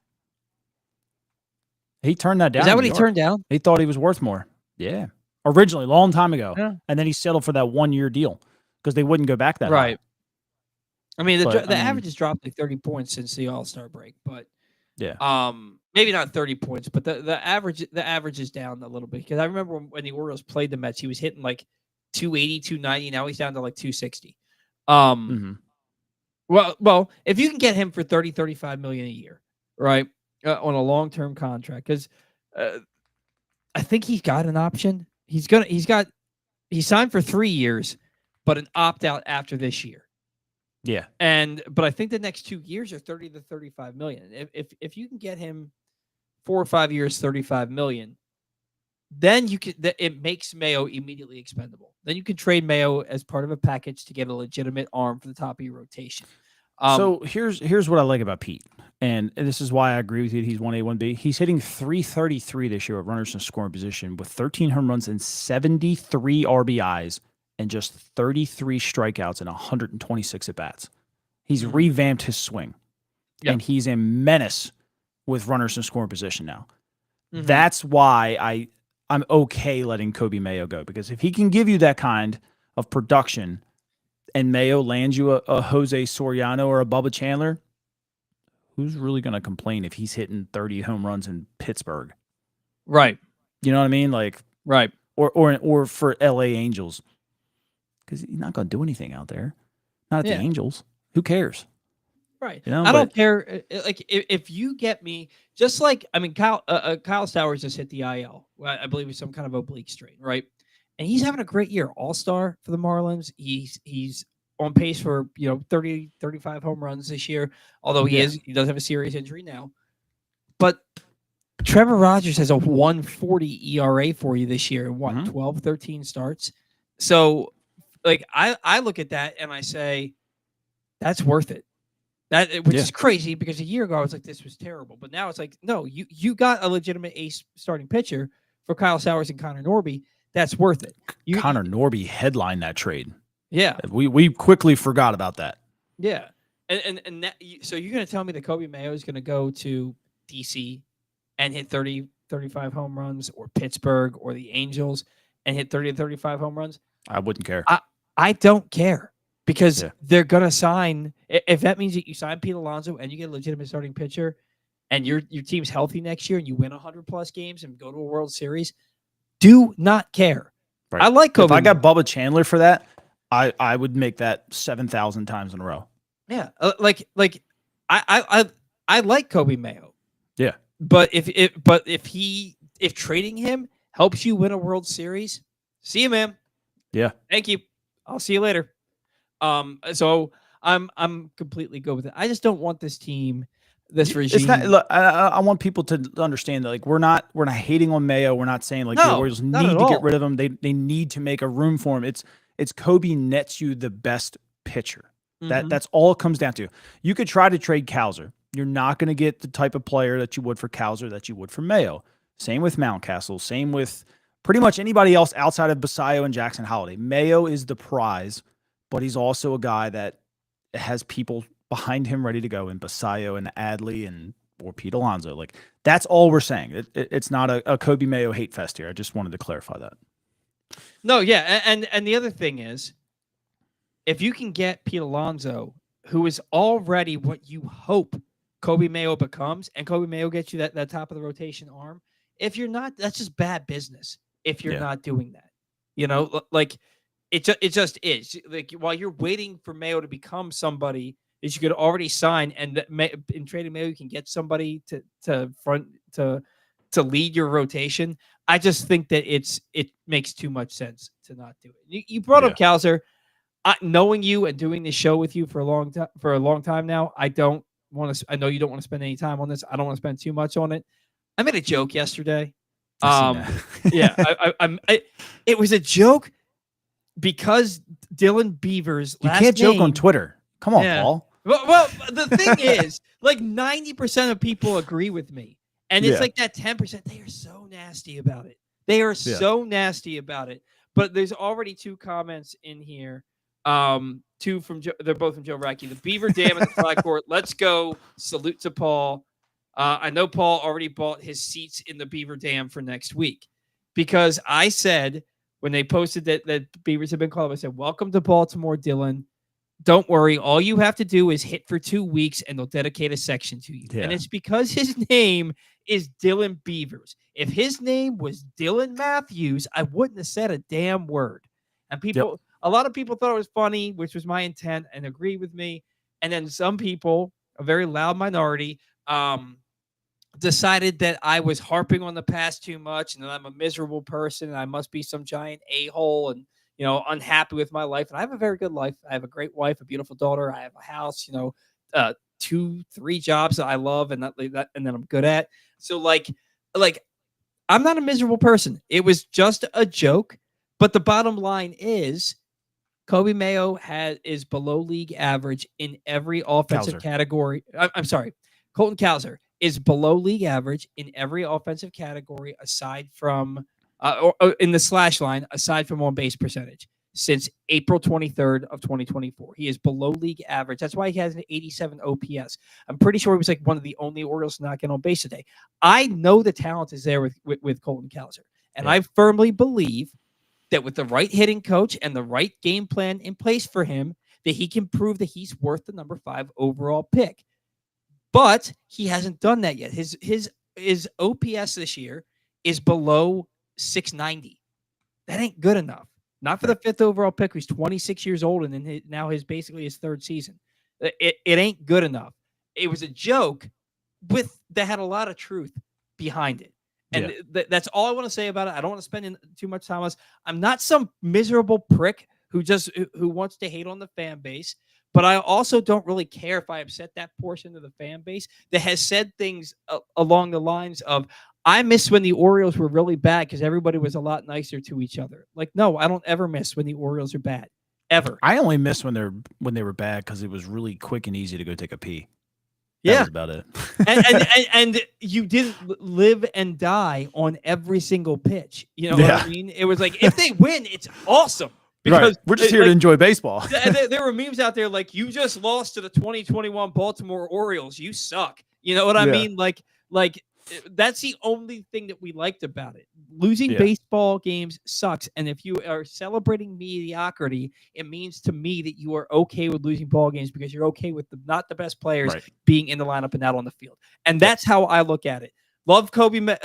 He turned that down. Is that in what New he York. turned down? He thought he was worth more. Yeah. Originally, a long time ago. Yeah. And then he settled for that 1-year deal because they wouldn't go back that Right. high. I mean, the average has dropped like 30 points since the All-Star break, but yeah. Maybe not 30 points, but the average is down a little bit, because I remember when the Orioles played the Mets, he was hitting like 280, 290. Now he's down to like 260. Well, if you can get him for 30-35 million a year, right, on a long-term contract, because I think he's got an option. He signed for 3 years, but an opt-out after this year. Yeah. But I think the next 2 years are 30 to 35 million. If you can get him 4 or 5 years, 35 million, then it makes Mayo immediately expendable. Then you can trade Mayo as part of a package to get a legitimate arm for the top of your rotation. So here's what I like about Pete, and this is why I agree with you. He's 1A, 1B. He's hitting .333 this year with runners in scoring position with 13 home runs and 73 RBIs and just 33 strikeouts and 126 at bats. He's revamped his swing, and he's a menace with runners in scoring position now. That's why I'm okay letting Coby Mayo go, because if he can give you that kind of production and Mayo lands you a Jose Soriano or a Bubba Chandler, who's really going to complain if he's hitting 30 home runs in Pittsburgh? Right. You know what I mean? Like, right. Or for LA Angels, because he's not going to do anything out there. Not at the Angels. Who cares? Right. You know, I don't care. Like, if you get me, just like, I mean, Kyle Stowers just hit the IL. I believe it's some kind of oblique strain, right? And he's having a great year. All-star for the Marlins. He's on pace for 30, 35 home runs this year. Although he does have a serious injury now. But Trevor Rogers has a 1.40 ERA for you this year. What, 12, 13 starts? So, like, I look at that and I say, that's worth it. Which is crazy, because a year ago I was like, this was terrible. But now it's like, no, you got a legitimate ace starting pitcher for Kyle Stowers and Connor Norby. That's worth it. Connor Norby headlined that trade. Yeah. We quickly forgot about that. Yeah. And that, so you're going to tell me that Coby Mayo is going to go to DC and hit 30, 35 home runs, or Pittsburgh or the Angels and hit 30 to 35 home runs? I wouldn't care. I don't care, because they're going to sign. If that means that you sign Pete Alonso and you get a legitimate starting pitcher and your team's healthy next year and you win 100+ games and go to a World Series, do not care. Right. I like Coby. If I got Bubba Chandler for that, I would make that 7,000 times in a row. Yeah, I like Coby Mayo. Yeah, but if trading him helps you win a World Series, see you, man. Yeah, thank you. I'll see you later. So I'm completely good with it. I just don't want this team, this regime. It's not, look, I want people to understand that, like, we're not hating on Mayo. We're not saying like the Orioles need to get rid of him. They need to make a room for him. It's Coby nets you the best pitcher. That's all it comes down to. You could try to trade Cowser. You're not going to get the type of player that you would for Cowser that you would for Mayo. Same with Mountcastle. Same with pretty much anybody else outside of Basayo and Jackson Holiday. Mayo is the prize, but he's also a guy that has people behind him ready to go in Basayo and Adley or Pete Alonso. Like, that's all we're saying. It's not a Coby Mayo hate fest here. I just wanted to clarify that. No, yeah, and the other thing is, if you can get Pete Alonso, who is already what you hope Coby Mayo becomes, and Coby Mayo gets you that top of the rotation arm, if you're not, that's just bad business. If you're not doing that, like, it just is. Like, while you're waiting for Mayo to become somebody that you could already sign, and in trading Mayo you can get somebody to to lead your rotation. I just think that it makes too much sense to not do it. You brought up Kowser. Knowing you and doing this show with you for a long time now, I don't want to. I know you don't want to spend any time on this. I don't want to spend too much on it. I made a joke yesterday. Yeah, it was a joke because Dylan Beavers. You can't joke on Twitter. Come on, Paul. Well, the thing is, like 90% of people agree with me, and it's like that 10%. They are so nasty about it. They are so nasty about it. But there's already 2 comments in here. 2 from they're both from Joe Racky. The Beaver Dam at the flag court. Let's go. Salute to Paul. I know Paul already bought his seats in the Beaver Dam for next week because I said when they posted that Beavers have been called, I said, "Welcome to Baltimore, Dylan. Don't worry. All you have to do is hit for 2 weeks and they'll dedicate a section to you." And it's because his name is Dylan Beavers. If his name was Dylan Matthews, I wouldn't have said a damn word. And a lot of people thought it was funny, which was my intent, and agreed with me. And then some people, a very loud minority, decided that I was harping on the past too much and that I'm a miserable person and I must be some giant a-hole and, unhappy with my life. And I have a very good life. I have a great wife, a beautiful daughter. I have a house, 2-3 jobs that I love and that I'm good at. So like I'm not a miserable person. It was just a joke. But the bottom line is Kobe Mayo is below league average in every offensive category. I'm sorry. Colton Cowser is below league average in every offensive category aside from or in the slash line, aside from on base percentage since April 23rd of 2024. He is below league average. That's why he has an 87 OPS. I'm pretty sure he was like one of the only Orioles to not get on base today. I know the talent is there with Colton Cowser. And I firmly believe that with the right hitting coach and the right game plan in place for him, that he can prove that he's worth the number 5 overall pick. But he hasn't done that yet. His OPS this year is below 690. That ain't good enough. Not for the 5th overall pick. He's 26 years old and now his basically his 3rd season. It ain't good enough. It was a joke that had a lot of truth behind it. And that's all I want to say about it. I don't want to spend too much time on this. I'm not some miserable prick who wants to hate on the fan base, but I also don't really care if I upset that portion of the fan base that has said things along the lines of, I miss when the Orioles were really bad because everybody was a lot nicer to each other. Like, no, I don't ever miss when the Orioles are bad, ever. I only miss when they were bad because it was really quick and easy to go take a pee. That was about it. and you didn't live and die on every single pitch. You know what I mean? It was like, if they win, it's awesome. Because we're just here to enjoy baseball. There were memes out there like, you just lost to the 2021 Baltimore Orioles. You suck. You know what I mean? Like that's the only thing that we liked about it. Losing baseball games sucks. And if you are celebrating mediocrity, it means to me that you are okay with losing ball games because you're okay with not the best players being in the lineup and out on the field. And that's how I look at it. Love Kobe.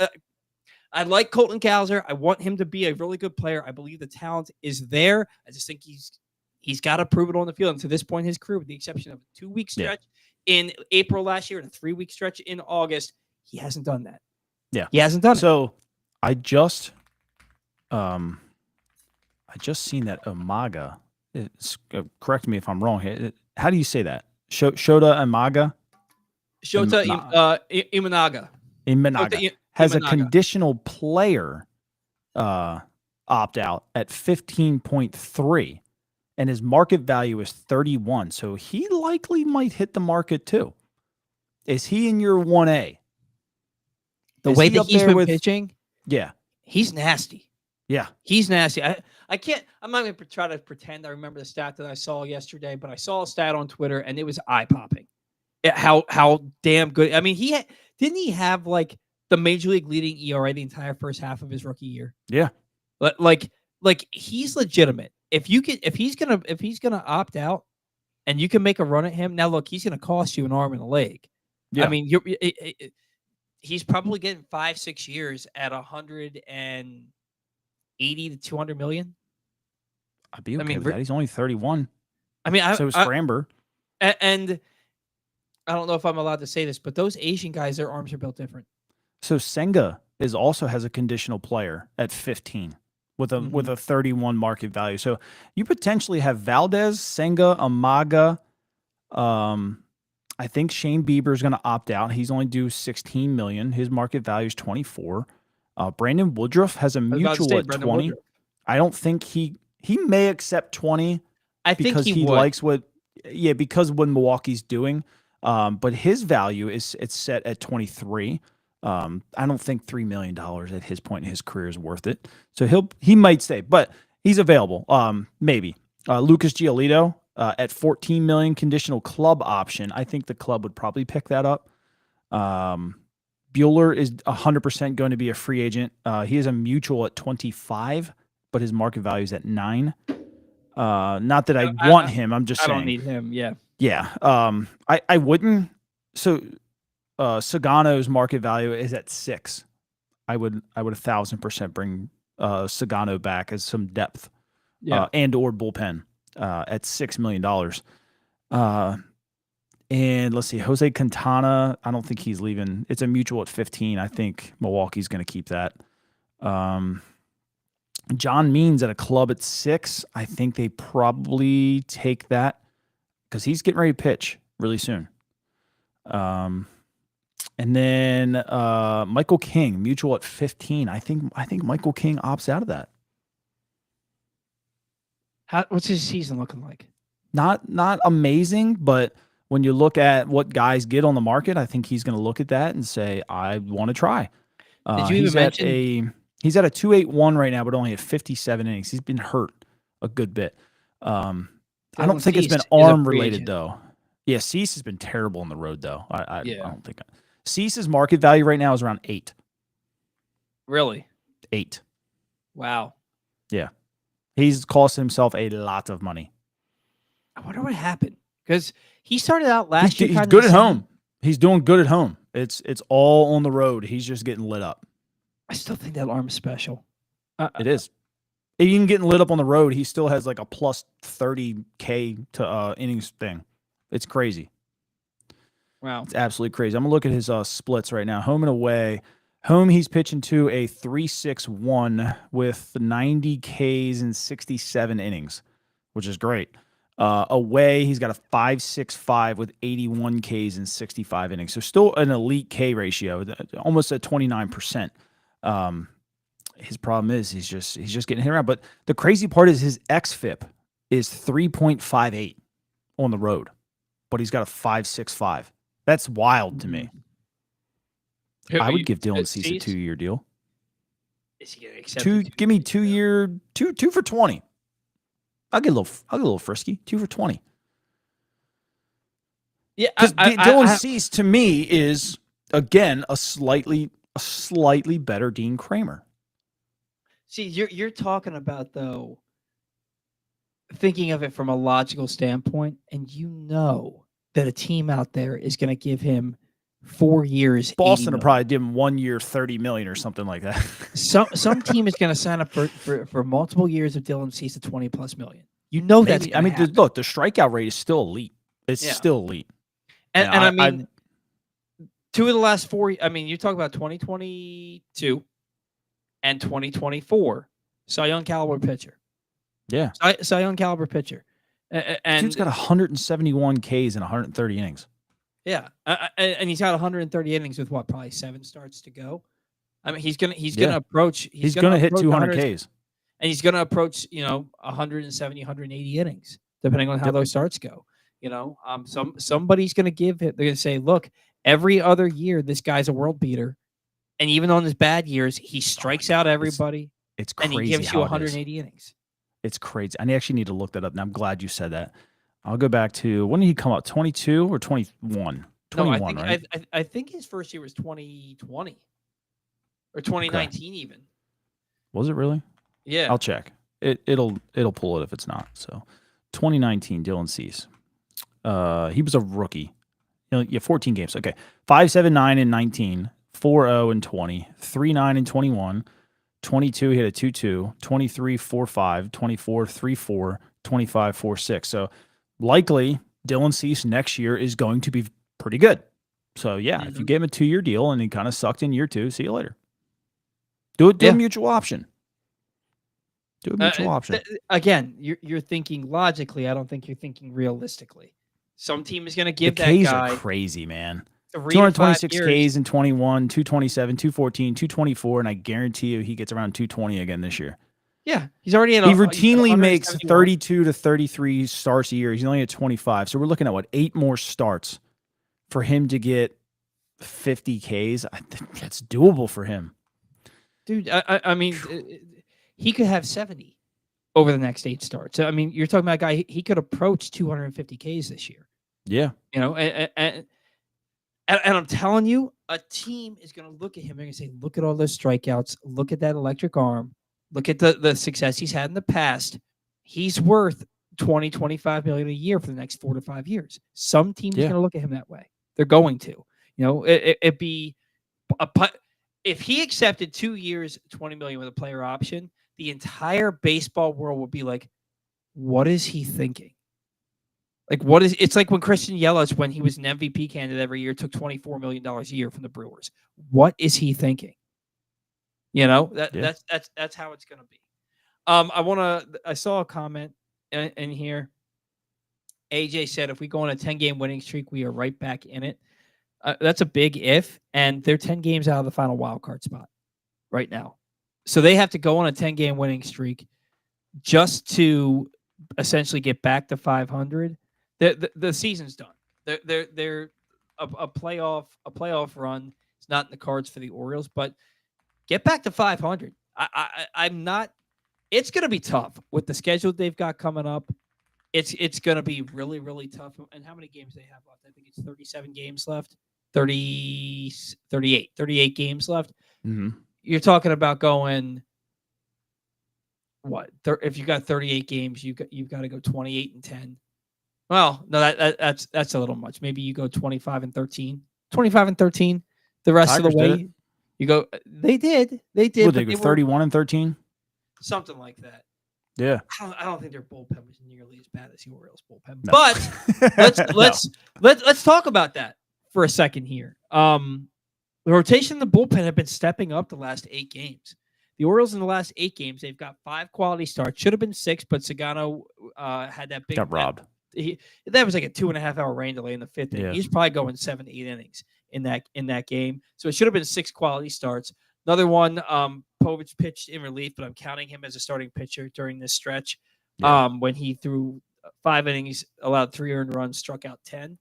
I like Colton Cowser. I want him to be a really good player. I believe the talent is there. I just think he's got to prove it on the field. And to this point in his career, with the exception of a 2-week stretch in April last year and a 3-week stretch in August, he hasn't done that. Yeah. He hasn't done it. So I just seen that Umaga. Correct me if I'm wrong. How do you say that? Shota Umaga? Shota Imanaga. Imanaga has a conditional player opt out at 15.3, and his market value is 31. So he likely might hit the market too. Is he in your 1A? The way that he's been pitching, he's nasty. Yeah, he's nasty. I'm not going to try to pretend I remember the stat that I saw yesterday, but I saw a stat on Twitter and it was eye popping. How damn good. I mean, didn't he have like the major league leading ERA the entire first half of his rookie year? Yeah, like he's legitimate. If he's gonna opt out, and you can make a run at him now. Look, he's gonna cost you an arm and a leg. Yeah. I mean, he's probably getting 5-6 years at 180 to 200 million. I'd be okay with that. He's only 31. I mean, so is Framber. And I don't know if I'm allowed to say this, but those Asian guys, their arms are built different. So Senga also has a conditional player at 15 with a 31 market value. So you potentially have Valdez, Senga, Amaga. I think Shane Bieber is going to opt out. He's only due 16 million. His market value is 24. Brandon Woodruff has a mutual at 20. Woodruff. I don't think he may accept 20. I think he would. Likes because what Milwaukee's doing. But his value it's set at 23. I don't think $3 million at his point in his career is worth it. So he might stay, but he's available. Maybe Lucas Giolito at 14 million conditional club option. I think the club would probably pick that up. Bueller is 100% going to be a free agent. He has a mutual at 25, but his market value is at 9. Not that I want him. I'm just saying. I don't need him. Yeah. Yeah. I wouldn't. So Sagano's market value is at 6. I would 1,000% bring Sagano back as some depth. And or bullpen at $6 million. And let's see, Jose Quintana, I don't think he's leaving. It's a mutual at 15. I think Milwaukee's going to keep that. John Means at a club at 6. I think they probably take that because he's getting ready to pitch really soon. And then Michael King, mutual at 15. I think Michael King opts out of that. What's his season looking like? Not amazing, but when you look at what guys get on the market, I think he's going to look at that and say, I want to try. Did you even mention? He's at a 2.81 right now, but only at 57 innings. He's been hurt a good bit. I don't think it's been arm related though. Yeah, Cease has been terrible on the road though. I don't think Cease's market value right now is around 8. Really? 8. Wow. Yeah. He's cost himself a lot of money. I wonder what happened because he started out last year. He's good at home. He's doing good at home. It's all on the road. He's just getting lit up. I still think that arm is special. It is. Even getting lit up on the road, he still has like a plus 30K to innings thing. It's crazy. Wow. It's absolutely crazy. I'm going to look at his splits right now. Home and away. Home, he's pitching to a 3.61 with 90 Ks and 67 innings, which is great. Away, he's got a 5.65 with 81 Ks and 65 innings. So still an elite K ratio, almost at 29%. His problem is he's just getting hit around. But the crazy part is his xFIP is 3.58 on the road, but he's got a 5.65. That's wild to me. I would give Dylan Cease a 2-year deal. Is he going to accept? Give me 2-year, two for 20. I'll get a little frisky. 2 for 20. Yeah, Dylan Cease to me is again a slightly better Dean Kremer. See, you're talking about though, thinking of it from a logical standpoint, and you know that a team out there is going to give him 4 years. Boston will probably give him 1 year, 30 million or something like that. Some team is going to sign up for multiple years of Dylan Cease at 20+ million. You know that's. Look, the strikeout rate is still elite. It's still elite. And I mean, 2 of the last 4. I mean, you talk about 2022 and 2024. Cy Young caliber pitcher. Yeah, Cy Young caliber pitcher. And dude's got 171 Ks and 130 innings. Yeah, and he's got 130 innings with what, probably 7 starts to go. I mean, he's gonna approach. He's gonna hit 200 Ks, and he's gonna approach 170, 180 innings, depending on how those starts go. Somebody's gonna give it. They're gonna say, look, every other year this guy's a world beater, and even on his bad years, he strikes out everybody. It's crazy, and he gives you 180 innings. It's crazy. I actually need to look that up, and I'm glad you said that. I'll go back to, when did he come out? 22 or 21? 21, no, right? I think his first year was 2020 or 2019 even. Was it really? Yeah. I'll check. It'll pull it if it's not. So 2019, Dylan Cease. He was a rookie. 14 games. Okay. 5.79 in 19, 4.0 in 20, 3.9 in 21, 22 he had a 2.2, 23 4.5, 24 3.4, 25 4.6. So likely Dylan Cease next year is going to be pretty good. So yeah, if you gave him a 2-year deal and he kind of sucked in year 2, see you later. Do a mutual option. Do a mutual option. Again, you're thinking logically. I don't think you're thinking realistically. Some team is going to give the that Ks guy are crazy, man. 3 to 5 226 years. Ks in 21, 227, 214, 224, and I guarantee you he gets around 220 again this year. Yeah, he's already in. He routinely makes 171. 32 to 33 starts a year. He's only at 25, so we're looking at 8 more starts for him to get 50 Ks. I think that's doable for him, dude. I mean, he could have 70 over the next 8 starts. I mean, you're talking about a guy. He could approach 250 Ks this year. Yeah, and I'm telling you, a team is going to look at him. They're going to say, "Look at all those strikeouts. Look at that electric arm. Look at the success he's had in the past. He's worth 20, 25 million a year for the next 4 to 5 years." Some teams are going to look at him that way. They're going to. It'd be if he accepted 2 years, 20 million with a player option, the entire baseball world would be like, "What is he thinking?" Like, it's like when Christian Yelich, when he was an MVP candidate every year, took $24 million a year from the Brewers. What is he thinking? That's how it's going to be. I saw a comment in here. AJ said, if we go on a 10-game winning streak, we are right back in it. That's a big if, and they're 10 games out of the final wild card spot right now. So they have to go on a 10-game winning streak just to essentially get back to 500. The season's done. They're a playoff run. It's not in the cards for the Orioles, but get back to 500. I'm not. It's going to be tough with the schedule they've got coming up. It's going to be really, really tough. And how many games they have left? I think it's 37 games left. 38 games left. Mm-hmm. You're talking about going what? If you got 38 games, you've got to go 28-10. Well, no, that's a little much. Maybe you go 25-13. 25-13. The rest Tigers of the way, you go. They did. Would they go 31-13? Something like that. Yeah. I don't think their bullpen was nearly as bad as the Orioles bullpen. No. But let's talk about that for a second here. The rotation in the bullpen have been stepping up the last 8 games. The Orioles in the last 8 games, they've got 5 quality starts. Should have been 6, but Sagano had that big. Got robbed. That was like a 2.5-hour rain delay in the 5th inning. Yeah. He's probably going 7 to 8 innings in that game. So it should have been 6 quality starts. Another one, Povich pitched in relief, but I'm counting him as a starting pitcher during this stretch. Yeah. When he threw 5 innings, allowed 3 earned runs, struck out 10.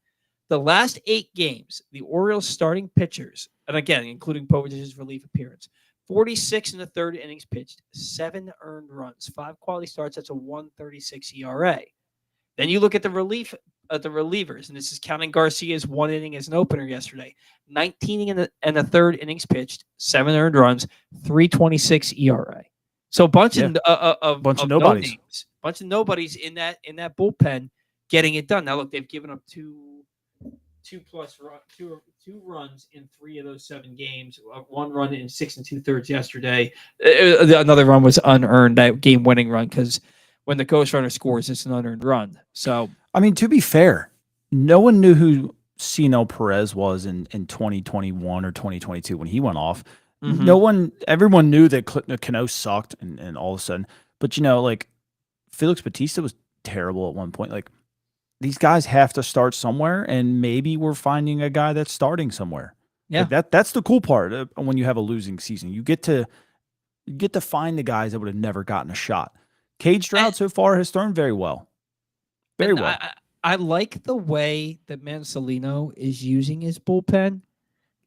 The last 8 games, the Orioles starting pitchers, and again, including Povich's relief appearance, 46 in the 3rd innings pitched, 7 earned runs, 5 quality starts. That's a 1.36 ERA. Then you look at the relievers, and this is counting Garcia's 1 inning as an opener yesterday. 19 in the 3rd innings pitched, 7 earned runs, 3.26 ERA. So a bunch of nobodies, bunch of nobodies in that bullpen getting it done. Now look, they've given up two runs in 3 of those 7 games. 1 run in 6 2/3 yesterday. Another run was unearned, that game-winning run, because when the ghost runner scores, it's an unearned run. So, I mean, to be fair, no one knew who Cino Perez was in 2021 or 2022 when he went off. Mm-hmm. Everyone knew that Cano sucked and all of a sudden, but Felix Bautista was terrible at one point. Like, these guys have to start somewhere, and maybe we're finding a guy that's starting somewhere. Yeah, that's the cool part when you have a losing season. You get to find the guys that would have never gotten a shot. Cage Stroud so far has thrown very well. Very well. I like the way that Mansolino is using his bullpen,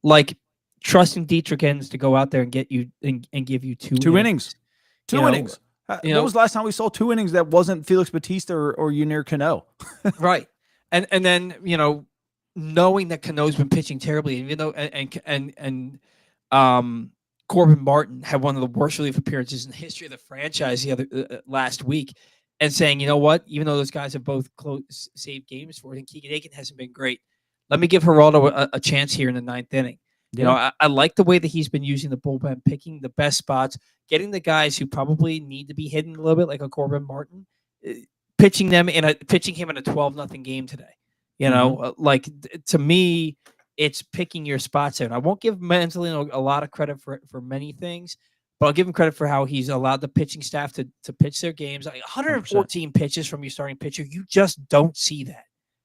like trusting Dietrich Enns to go out there and get you and give you 2 innings. 2 innings. When was the last time we saw 2 innings that wasn't Felix Bautista or Yunier Cano? Right. And then, knowing that Cano's been pitching terribly, even though Corbin Martin had one of the worst relief appearances in the history of the franchise last week, and saying, you know what, even though those guys have both saved games for it, and Keegan Aiken hasn't been great, let me give Geraldo a chance here in the 9th inning. Yeah. I like the way that he's been using the bullpen, picking the best spots, getting the guys who probably need to be hidden a little bit, like a Corbin Martin, pitching him in a 12-0 game today. To me, it's picking your spots there. And I won't give Mansolino a lot of credit for many things, but I'll give him credit for how he's allowed the pitching staff to pitch their games. Like 114 pitches from your starting pitcher, you just don't see that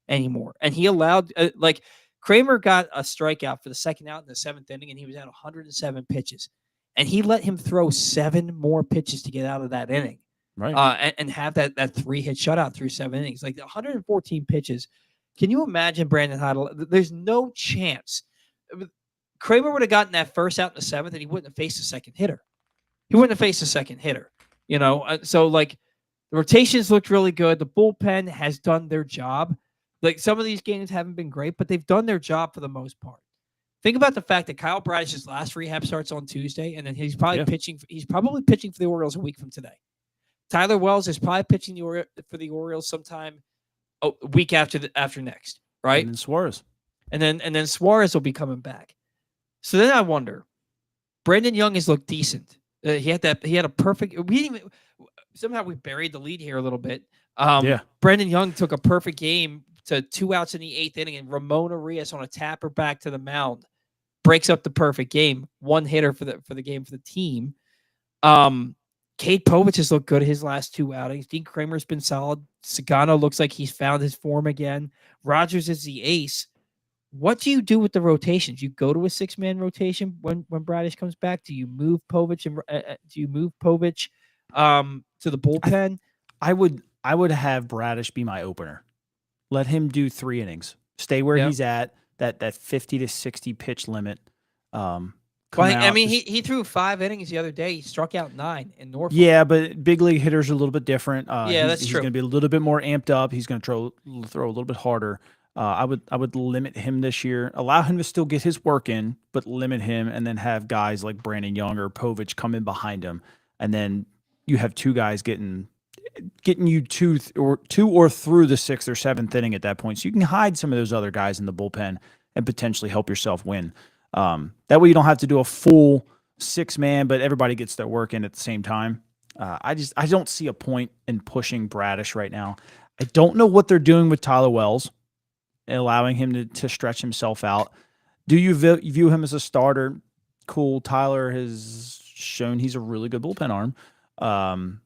anymore. And he allowed like Kremer got a strikeout for the second out in the 7th inning, and he was at 107 pitches, and he let him throw 7 more pitches to get out of that inning, right? And have that 3-hit shutout through 7 innings. Like 114 pitches. Can you imagine Brandon Heidel? There's no chance. Kremer would have gotten that first out in the 7th, and he wouldn't have faced a second hitter. So like the rotations looked really good. The bullpen has done their job. Like some of these games haven't been great, but they've done their job for the most part. Think about the fact that Kyle Bradish's last rehab starts on Tuesday, and then he's probably pitching. He's probably pitching for the Orioles a week from today. Tyler Wells is probably pitching for the Orioles sometime a week after next, right? And then Suarez, and then Suarez will be coming back. So then I wonder, Brandon Young has looked decent. He had a perfect. Somehow we buried the lead here a little bit. Brandon Young took a perfect game to 2 outs in the 8th inning, and Ramon Arias on a tapper back to the mound breaks up the perfect game. 1 hitter for the game for the team. Cade Povich has looked good his last 2 outings. Dean Kramer's been solid. Sagano looks like he's found his form again. Rogers is the ace. What do you do with the rotations? You go to a 6-man rotation when Bradish comes back. Do you move Povich to the bullpen? I would have Bradish be my opener. Let him do 3 innings. Stay where he's at, that 50 to 60 pitch limit. He threw 5 innings the other day. He struck out 9 in Norfolk. Yeah, but big league hitters are a little bit different. That's true. He's going to be a little bit more amped up. He's going to throw a little bit harder. I would limit him this year. Allow him to still get his work in, but limit him, and then have guys like Brandon Young or Povich come in behind him, and then you have 2 guys getting you two or through the 6th or 7th inning at that point, so you can hide some of those other guys in the bullpen and potentially help yourself win. That way you don't have to do a full 6-man, but everybody gets their work in at the same time. I don't see a point in pushing Bradish right now. I don't know what they're doing with Tyler Wells, allowing him to stretch himself out. Do you view him as a starter? Cool. Tyler has shown he's a really good bullpen arm.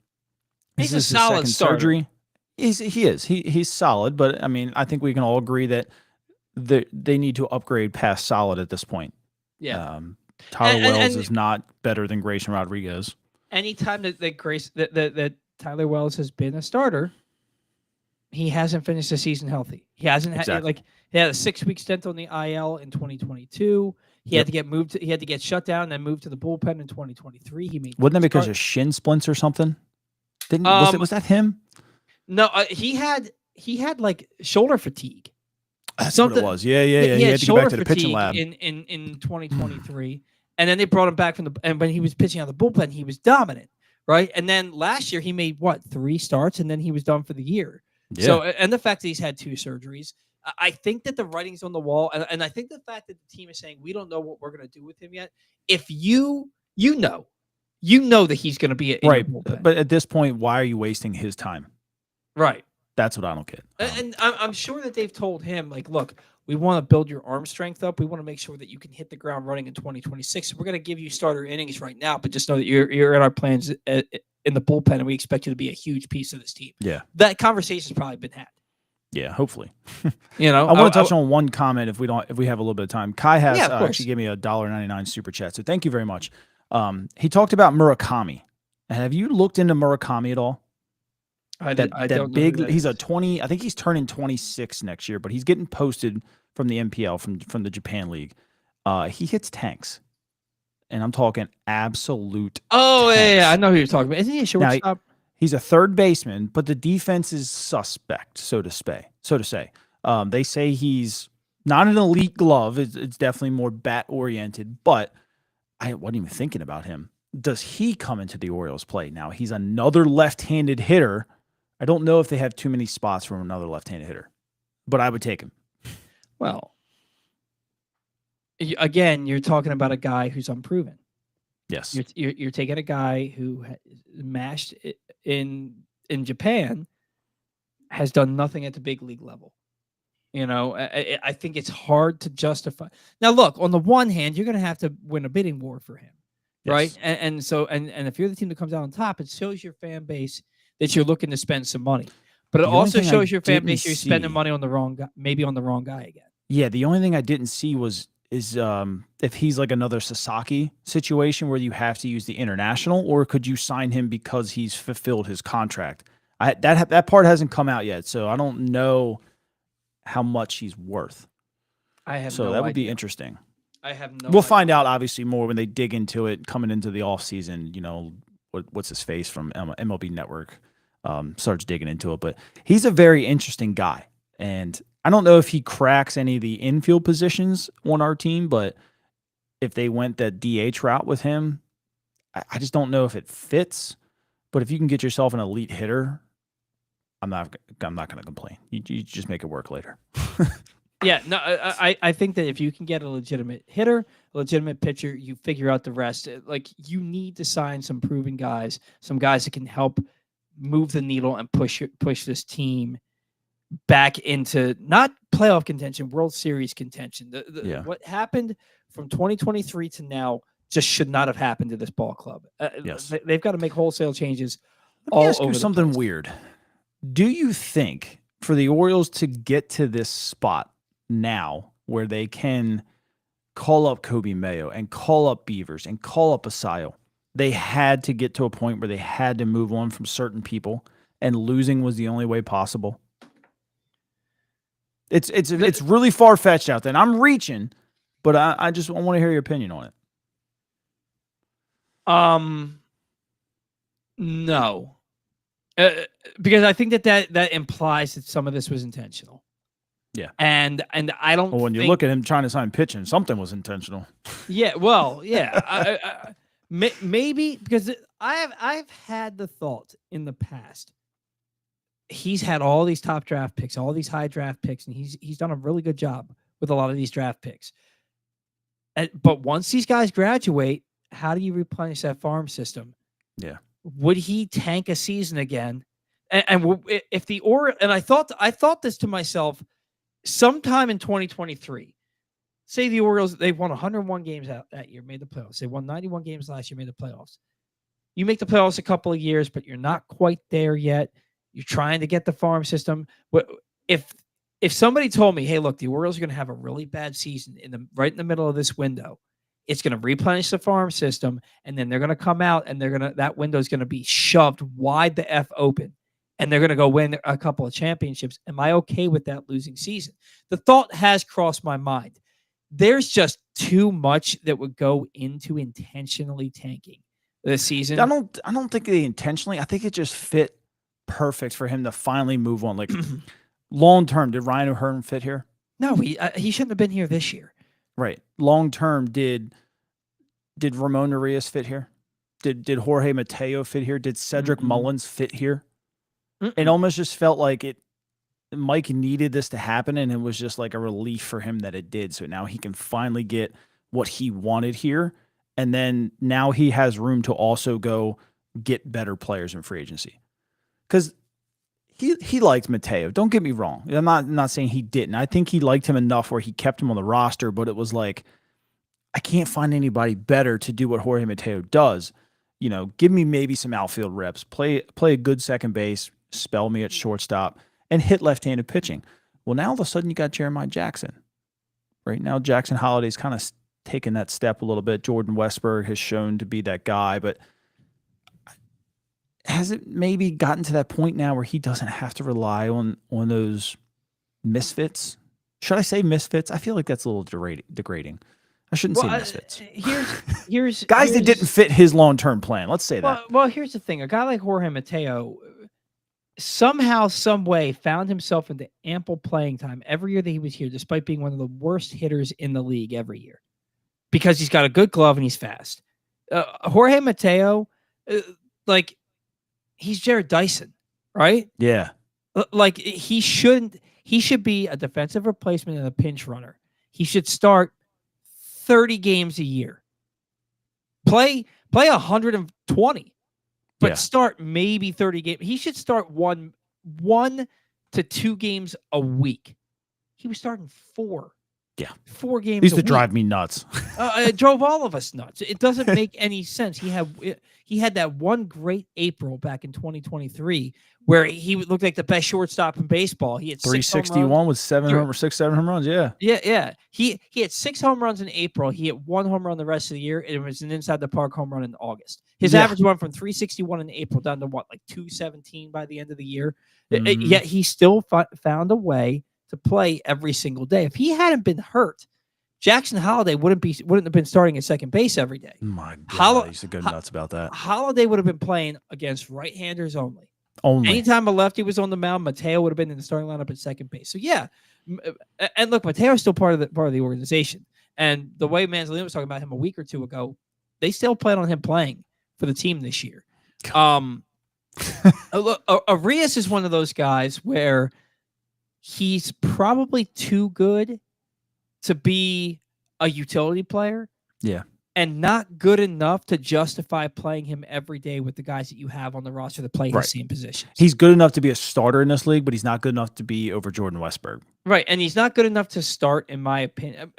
He's a solid starter. Surgery. He is. He's solid, but I mean, I think we can all agree that they need to upgrade past solid at this point. Yeah. Tyler Wells is not better than Grayson Rodriguez. Anytime that Tyler Wells has been a starter, he hasn't finished the season healthy. He hasn't he had a 6-week stint on the IL in 2022. He had to get moved. He had to get shut down and then moved to the bullpen in 2023. Wasn't that because of shin splints or something? Was that him? No, he had like shoulder fatigue. That's what it was. Yeah. He had to go back to the pitching lab in 2023, and then they brought him back and when he was pitching out of the bullpen, he was dominant, right? And then last year he made 3 starts, and then he was done for the year. Yeah. So, and the fact that he's had 2 surgeries, I think that the writing's on the wall, and I think the fact that the team is saying we don't know what we're going to do with him yet. If you know that he's going to be right, but at this point, why are you wasting his time? Right. That's what I don't get. And I'm sure that they've told him, like, look, we want to build your arm strength up. We want to make sure that you can hit the ground running in 2026. So we're going to give you starter innings right now, but just know that you're in our plans in the bullpen, and we expect you to be a huge piece of this team. Yeah. That conversation's probably been had. Yeah, hopefully. I want to touch on one comment if we have a little bit of time. Kai has actually gave me a $1.99 super chat, so thank you very much. He talked about Murakami. Have you looked into Murakami at all? I don't know. He's a 20. I think he's turning 26 next year, but he's getting posted from the MPL from the Japan League. He hits tanks, and I'm talking absolute. Oh tanks. yeah, I know who you're talking about. Isn't he a shortstop? Now, he's a third baseman, but the defense is suspect, so to say. They say he's not an elite glove. It's definitely more bat oriented, but I wasn't even thinking about him. Does he come into the Orioles play now? He's another left-handed hitter. I don't know if they have too many spots for another left-handed hitter, but I would take him. Well, again, you're talking about a guy who's unproven. Yes, you're taking a guy who mashed in Japan, has done nothing at the big league level. I think it's hard to justify. Now, look, on the one hand, you're going to have to win a bidding war for him. right? Yes. And so if you're the team that comes out on top, it shows your fan base that you're looking to spend some money. But it The only also thing I shows your fan didn't base you're spending see, money on the wrong guy, maybe on the wrong guy again. yeah, the only thing I didn't see is if he's like another Sasaki situation where you have to use the international, or could you sign him because he's fulfilled his contract? That part hasn't come out yet, so I don't know how much he's worth. I have So no that would be idea. interesting. I have no We'll idea. find out obviously more when they dig into it coming into the offseason. What's his face from MLB Network starts digging into it. But he's a very interesting guy. And I don't know if he cracks any of the infield positions on our team, but if they went that DH route with him, I just don't know if it fits. But if you can get yourself an elite hitter, I'm not going to complain. You just make it work later. Yeah, no, I think that if you can get a legitimate hitter, a legitimate pitcher, you figure out the rest. Like, you need to sign some proven guys, some guys that can help move the needle and push this team back into not playoff contention, World Series contention. Yeah. What happened from 2023 to now just should not have happened to this ball club. Yes. They've got to make wholesale changes. Let me all ask you over the something place. weird. Do you think for the Orioles to get to this spot now where they can call up Kobe Mayo and call up Beavers and call up Asayo, they had to get to a point where they had to move on from certain people and losing was the only way possible? It's really far-fetched out there. And I'm reaching, but I just want to hear your opinion on it. No. Because I think that implies that some of this was intentional. Yeah. And I don't Well, when you look at him trying to sign pitching, something was intentional. Yeah, well, yeah. Maybe because I've had the thought in the past. He's had all these top draft picks, all these high draft picks, and he's done a really good job with a lot of these draft picks. But once these guys graduate, how do you replenish that farm system? Yeah. Would he tank a season again? And if the Orioles, and I thought this to myself sometime in 2023. Say the Orioles, they've won 101 games that year, made the playoffs. They won 91 games last year, made the playoffs. You make the playoffs a couple of years, but you're not quite there yet. You're trying to get the farm system. If somebody told me, hey, look, the Orioles are going to have a really bad season right in the middle of this window, it's going to replenish the farm system, and then they're going to come out and that window is going to be shoved wide the F open, and they're going to go win a couple of championships. Am I okay with that losing season? The thought has crossed my mind. There's just too much that would go into intentionally tanking this season. I don't think they intentionally. I think it just fit perfect for him to finally move on. Like long term, did Ryan O'Hearn fit here? No, he shouldn't have been here this year. Right. Long term, did Ramon Arias fit here? Did Jorge Mateo fit here? Did Cedric Mullins fit here? It almost just felt like Mike needed this to happen, and it was just like a relief for him that it did. So now he can finally get what he wanted here. And then now he has room to also go get better players in free agency. Because he liked Mateo. Don't get me wrong. I'm not saying he didn't. I think he liked him enough where he kept him on the roster, but it was like, I can't find anybody better to do what Jorge Mateo does. Give me maybe some outfield reps, play a good second base, spell me at shortstop, and hit left-handed pitching. Well, now all of a sudden you got Jeremiah Jackson. Right now, Jackson Holliday's kind of taken that step a little bit. Jordan Westburg has shown to be that guy, but has it maybe gotten to that point now where he doesn't have to rely on those misfits? Should I say misfits? I feel like that's a little degrading. I shouldn't say misfits. Here's guys that didn't fit his long-term plan. Let's say that. Well, here's the thing. A guy like Jorge Mateo somehow, some way found himself into ample playing time every year that he was here, despite being one of the worst hitters in the league every year, because he's got a good glove and he's fast. Jorge Mateo, he's Jared Dyson, right? Yeah. He should be a defensive replacement and a pinch runner. He should start 30 games a year. Play 120. But start maybe 30 games. He should start one to two games a week. He was starting 4 Yeah. 4 It games used a to week. drive me nuts. It drove all of us nuts. It doesn't make any sense. He had that one great April back in 2023 where he looked like the best shortstop in baseball. He had 6 home runs. 361 with 7 home runs. Yeah. Yeah. He had 6 home runs in April. He hit 1 home run the rest of the year. It was an inside the park home run in August. His average went from 361 in April down to what, like 217 by the end of the year. Yet he still found a way to play every single day. If he hadn't been hurt, Jackson Holliday wouldn't have been starting at second base every day. My God, I used to go nuts about that. Holliday would have been playing against right-handers only. Only. Anytime a lefty was on the mound, Mateo would have been in the starting lineup at second base. So yeah, and look, Mateo is still part of the organization. And the way Manzolino was talking about him a week or two ago, they still plan on him playing for the team this year. Arias is one of those guys where he's probably too good to be a utility player. Yeah. And not good enough to justify playing him every day with the guys that you have on the roster that play his same positions. He's good enough to be a starter in this league, but he's not good enough to be over Jordan Westburg. Right, and he's not good enough to start, in my opinion.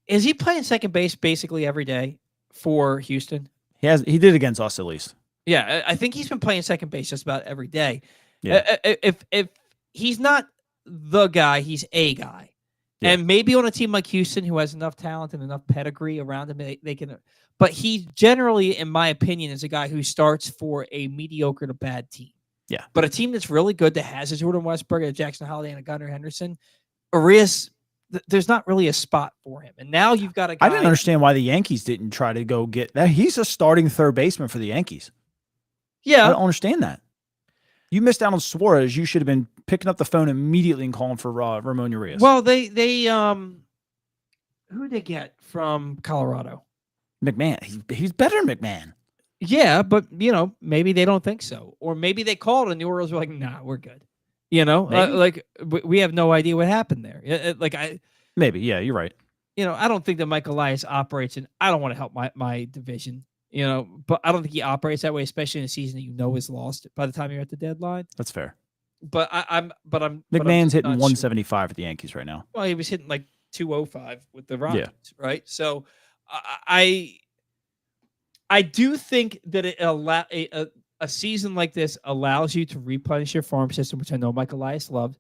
Is he playing second base basically every day for Houston? He did against us at least. Yeah, I think he's been playing second base just about every day. Yeah. If he's not the guy, he's a guy. Yeah. And maybe on a team like Houston, who has enough talent and enough pedigree around him, they can. But he generally, in my opinion, is a guy who starts for a mediocre to bad team. Yeah. But a team that's really good that has a Jordan Westburg, a Jackson Holliday, and a Gunnar Henderson, Arias, there's not really a spot for him. And now you've got a guy. I didn't understand why the Yankees didn't try to go get that. He's a starting third baseman for the Yankees. Yeah. I don't understand that. You missed out on Suarez. You should have been picking up the phone immediately and calling for Ramon Urias. Well, they who they get from Colorado? McMahon. He's better than McMahon. Yeah, but maybe they don't think so, or maybe they called and the Orioles were like, "Nah, we're good." Like we have no idea what happened there. Maybe yeah, you're right. I don't think that Mike Elias operates, and I don't want to help my division. But I don't think he operates that way, especially in a season that is lost by the time you're at the deadline. That's fair. But McMahon's hitting 175 at the Yankees right now. Well, he was hitting like 205 with the Rockies, right? So I do think that a season like this allows you to replenish your farm system, which I know Mike Elias loved.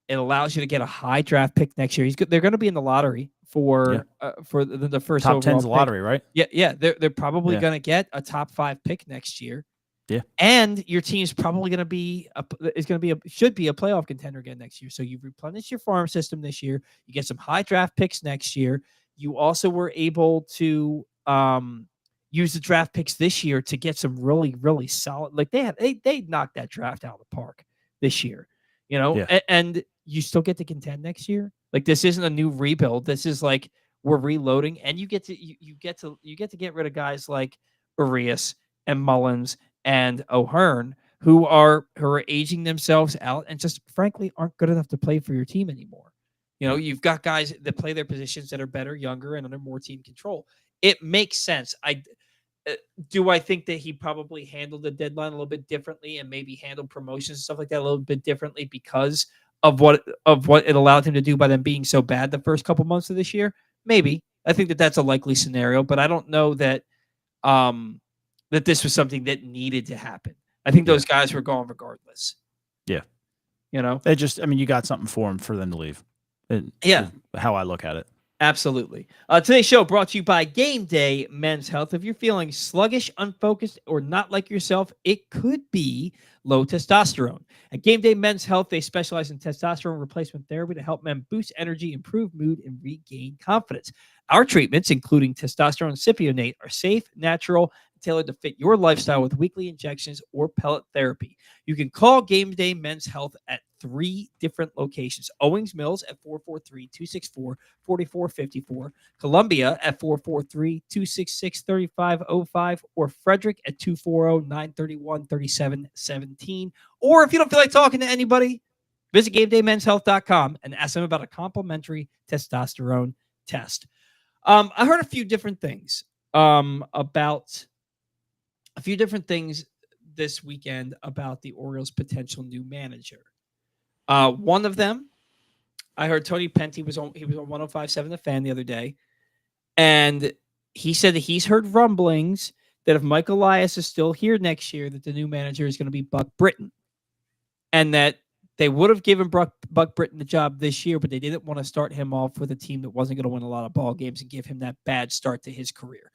It allows you to get a high draft pick next year. They're going to be in the lottery for the first top 10's pick. lottery, right? Yeah. They're probably going to get a top 5 pick next year. Yeah, and your team's probably going to be should be a playoff contender again next year. So you replenish your farm system this year. You get some high draft picks next year. You also were able to use the draft picks this year to get some really, really solid. Like they knocked that draft out of the park this year. And you still get to contend next year. Like this isn't a new rebuild. This is like we're reloading, and you get to get rid of guys like Urias and Mullins and O'Hearn who are aging themselves out and just frankly aren't good enough to play for your team anymore. You've got guys that play their positions that are better, younger, and under more team control. It makes sense. Do I think that he probably handled the deadline a little bit differently and maybe handled promotions and stuff like that a little bit differently because of what it allowed him to do by them being so bad the first couple months of this year? Maybe. I think that that's a likely scenario, but I don't know that that this was something that needed to happen. I think those guys were gone regardless. Yeah. They just, you got something for them to leave. How I look at it. Absolutely. Today's show brought to you by Game Day Men's Health. If you're feeling sluggish, unfocused, or not like yourself, it could be low testosterone. At Game Day Men's Health, they specialize in testosterone replacement therapy to help men boost energy, improve mood, and regain confidence. Our treatments, including testosterone and cypionate, are safe, natural, and tailored to fit your lifestyle with weekly injections or pellet therapy. You can call Game Day Men's Health at 3 different locations. Owings Mills at 443-264-4454, Columbia at 443-266-3505, or Frederick at 240-931-3717. Or if you don't feel like talking to anybody, visit GameDayMen'sHealth.com and ask them about a complimentary testosterone test. I heard a few different things this weekend about the Orioles' potential new manager. One of them I heard Tony Penty was on 105.7 The Fan the other day, and he said that he's heard rumblings that if Mike Elias is still here next year, that the new manager is going to be Buck Britton, and that they would have given Buck Britton the job this year, but they didn't want to start him off with a team that wasn't going to win a lot of ball games and give him that bad start to his career.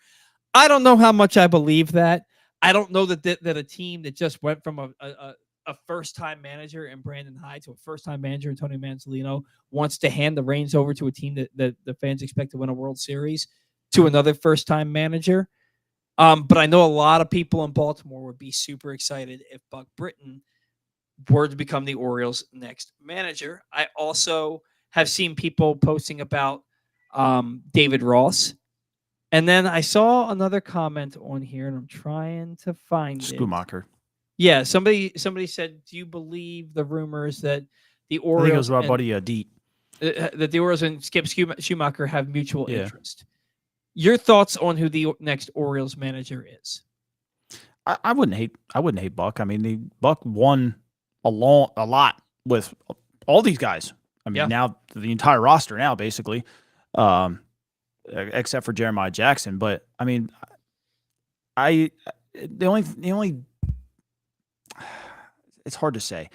I don't know how much I believe that. I don't know that a team that just went from a first-time manager in Brandon Hyde to a first-time manager in Tony Manzolino wants to hand the reins over to a team that the fans expect to win a World Series to another first-time manager. But I know a lot of people in Baltimore would be super excited if Buck Britton were to become the Orioles' next manager. I also have seen people posting about David Ross. And then I saw another comment on here, and I'm trying to find Schumacher. Yeah, somebody said, "Do you believe the rumors that the Orioles?" I think it was our buddy Deet. That the Orioles and Skip Schumacher have mutual interest. Your thoughts on who the next Orioles manager is? I wouldn't hate Buck. I mean, Buck won a lot with all these guys. I mean, now the entire roster now basically. Except for Jeremiah Jackson. But I mean, the only it's hard to say.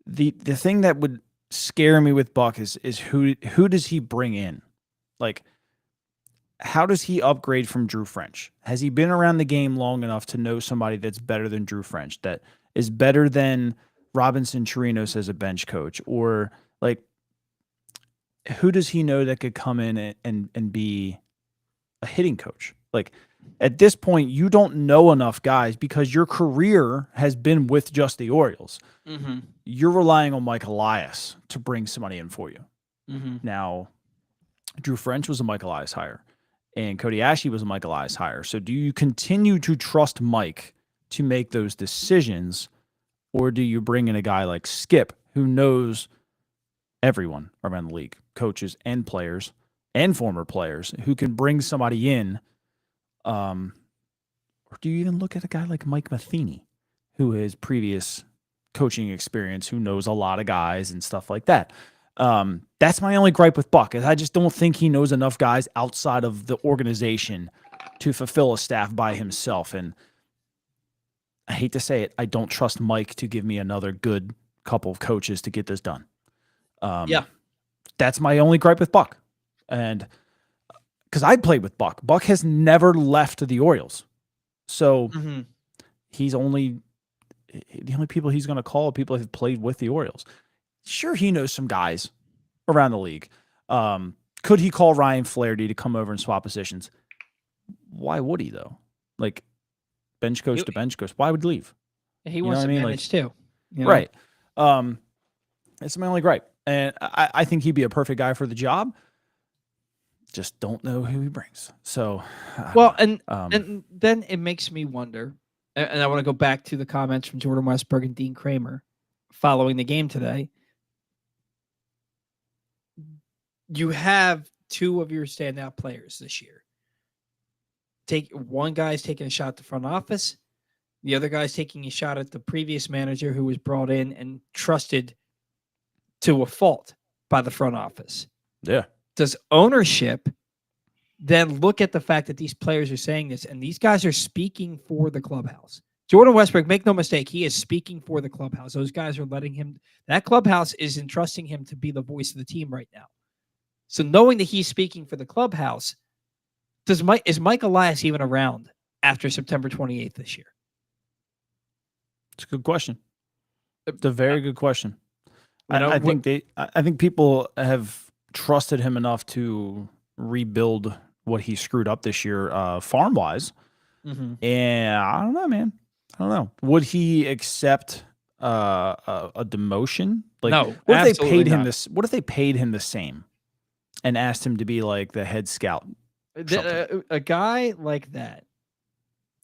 The thing that would scare me with Buck is who does he bring in? Like, how does he upgrade from Drew French? Has he been around the game long enough to know somebody that's better than Drew French, that is better than Robinson Chirinos as a bench coach? Or like, who does he know that could come in and be a hitting coach? Like, at this point, you don't know enough guys because your career has been with just the Orioles. Mm-hmm. You're relying on Mike Elias to bring somebody in for you. Mm-hmm. Now, Drew French was a Mike Elias hire, and Cody Ashley was a Mike Elias hire. So do you continue to trust Mike to make those decisions, or do you bring in a guy like Skip who knows everyone around the league, coaches and players and former players, who can bring somebody in? Or do you even look at a guy like Mike Matheny, who has previous coaching experience, who knows a lot of guys and stuff like that? That's my only gripe with Buck, is I just don't think he knows enough guys outside of the organization to fulfill a staff by himself. And I hate to say it, I don't trust Mike to give me another good couple of coaches to get this done. That's my only gripe with Buck. And because I played with Buck. Buck has never left the Orioles. So he's the only people he's going to call are people who've played with the Orioles. Sure, he knows some guys around the league. Could he call Ryan Flaherty to come over and swap positions? Why would he, though? Like, bench coach to bench coach. Why would he leave? He wants to manage too. Right. That's my only gripe. And I think he'd be a perfect guy for the job. Just don't know who he brings. So, and then it makes me wonder, and I want to go back to the comments from Jordan Westburg and Dean Kremer following the game today. You have two of your standout players this year. One guy's taking a shot at the front office. The other guy's taking a shot at the previous manager who was brought in and trusted to a fault by the front office. Yeah. Does ownership then look at the fact that these players are saying this, and these guys are speaking for the clubhouse? Jordan Westbrook, make no mistake, he is speaking for the clubhouse. Those guys are letting him, that clubhouse is entrusting him to be the voice of the team right now. So knowing that he's speaking for the clubhouse, is Mike Elias even around after September 28th this year? It's a good question. It's a very good question. I think people have trusted him enough to rebuild what he screwed up this year, farm wise. And I don't know, man. I don't know. Would he accept a demotion? Like, no. What if they paid him this? What if they paid him the same and asked him to be like the head scout? A guy like that,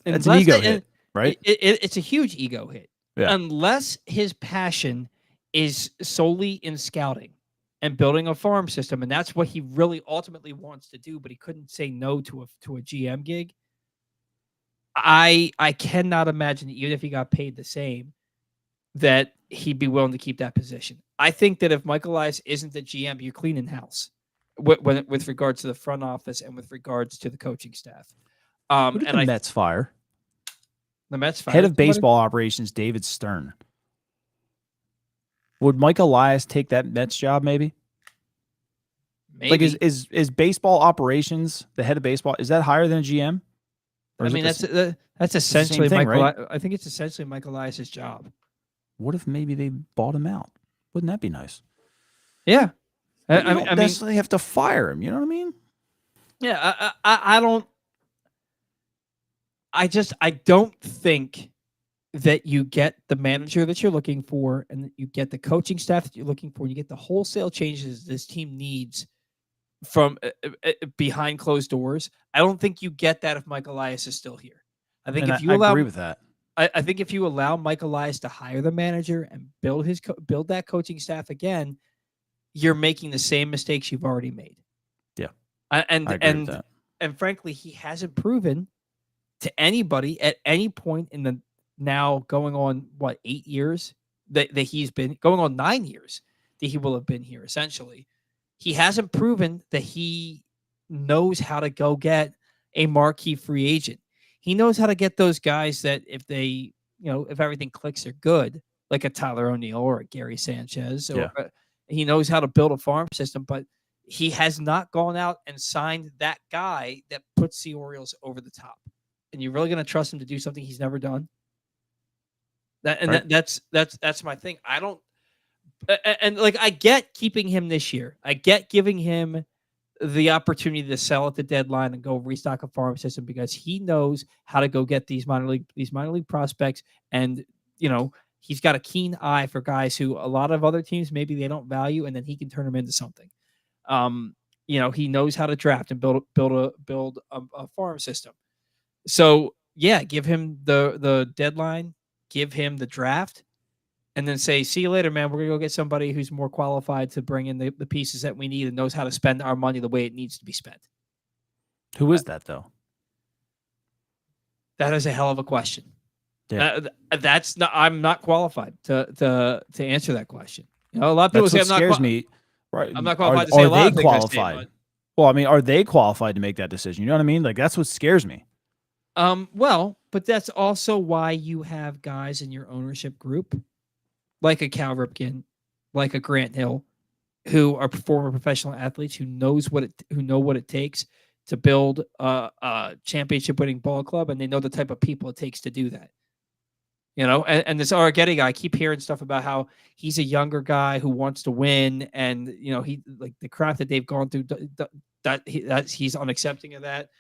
it's an ego hit, right? It's a huge ego hit. Yeah. Unless his passion is solely in scouting and building a farm system, and that's what he really ultimately wants to do, but he couldn't say no to a GM gig. I cannot imagine that even if he got paid the same, that he'd be willing to keep that position. I think that if Michael Elias isn't the GM, you clean in house with regards to the front office and with regards to the coaching staff. Who did And the Mets fire? The Mets Head fired of somebody? baseball operations, David Stern. Would Mike Elias take that Mets job? Maybe. Maybe. Like is baseball operations the head of baseball? Is that higher than a GM? I mean, that's essentially thing, Michael. right? I think it's essentially Michael Elias's job. What if maybe they bought him out? Wouldn't that be nice? Yeah, I mean, necessarily have to fire him. You know what I mean? Yeah, I don't. I don't think that you get the manager that you're looking for, and that you get the coaching staff that you're looking for, and you get the wholesale changes this team needs from behind closed doors. I don't think you get that if Mike Elias is still here. I think if you allow, I agree with that. I think if you allow Mike Elias to hire the manager and build that coaching staff again, you're making the same mistakes you've already made. Yeah, I agree with that. And frankly, he hasn't proven to anybody at any point in the now going on 8 years that he's been going on 9 years that he will have been here. Essentially, he hasn't proven that he knows how to go get a marquee free agent. He knows how to get those guys that if they, if everything clicks, are good, like a Tyler O'Neill or a Gary Sanchez. Or he knows how to build a farm system, but he has not gone out and signed that guy that puts the Orioles over the top. And you're really going to trust him to do something he's never done? That's my thing. I don't, and like, I get keeping him this year. I get giving him the opportunity to sell at the deadline and go restock a farm system because he knows how to go get these minor league prospects. And, he's got a keen eye for guys who a lot of other teams, maybe they don't value, and then he can turn them into something. He knows how to draft and build a farm system. So yeah, give him the deadline, give him the draft, and then say, see you later, man. We're going to go get somebody who's more qualified to bring in the pieces that we need and knows how to spend our money the way it needs to be spent. Who is that, though? That is a hell of a question. Yeah. I'm not qualified to answer that question. A lot of people say I'm not qualified to say a lot of things. Qualified? Well, I mean, are they qualified to make that decision? You know what I mean? Like, that's what scares me. Well, but that's also why you have guys in your ownership group, like a Cal Ripken, like a Grant Hill, who are former professional athletes who know what it takes to build a championship-winning ball club, and they know the type of people it takes to do that. And this Arrighetti guy, I keep hearing stuff about how he's a younger guy who wants to win, and he like the crap that they've gone through. He's unaccepting of that.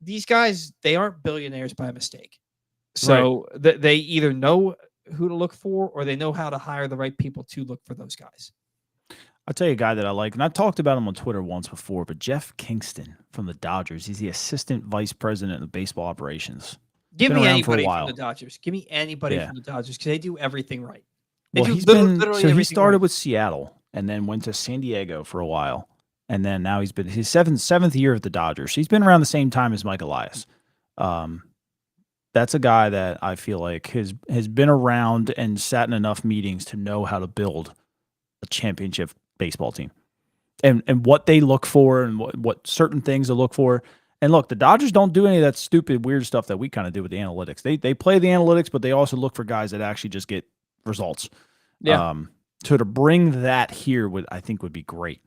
These guys, they aren't billionaires by mistake. So they either know who to look for or they know how to hire the right people to look for those guys. I'll tell you a guy that I like, and I talked about him on Twitter once before, but Jeff Kingston from the Dodgers. He's the assistant vice president of baseball operations. Give me anybody from the Dodgers. Give me anybody from the Dodgers because they do everything right. He started with Seattle and then went to San Diego for a while. And then now he's been his seventh year at the Dodgers. He's been around the same time as Mike Elias. That's a guy that I feel like has been around and sat in enough meetings to know how to build a championship baseball team and what they look for and what certain things to look for. And look, the Dodgers don't do any of that stupid, weird stuff that we kind of do with the analytics. They play the analytics, but they also look for guys that actually just get results. Yeah. So to bring that here I think would be great.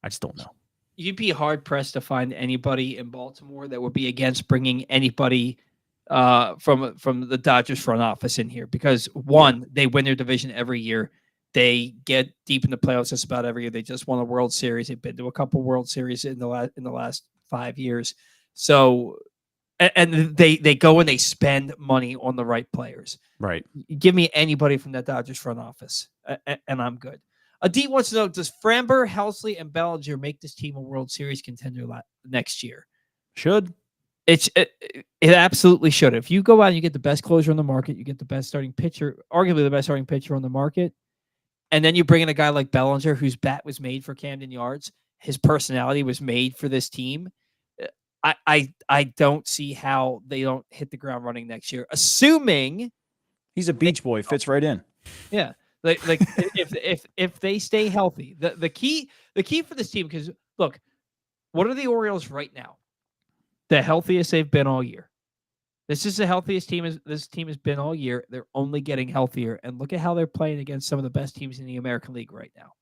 I just don't know. You'd be hard pressed to find anybody in Baltimore that would be against bringing anybody from the Dodgers front office in here because one, they win their division every year. They get deep in the playoffs just about every year. They just won a World Series. They've been to a couple World Series in the last 5 years. So, and they go and they spend money on the right players. Right. Give me anybody from that Dodgers front office, and I'm good. D wants to know, does Framber, Helsley, and Bellinger make this team a World Series contender next year? Should. It absolutely should. If you go out and you get the best closer on the market, you get the best starting pitcher, arguably the best starting pitcher on the market, and then you bring in a guy like Bellinger, whose bat was made for Camden Yards, his personality was made for this team. I don't see how they don't hit the ground running next year, assuming He's a beach boy. Fits right in. Yeah. Like if they stay healthy, the key for this team, because look, what are the Orioles right now? The healthiest they've been all year. This is the healthiest team this team has been all year. They're only getting healthier, and look at how they're playing against some of the best teams in the American League right now,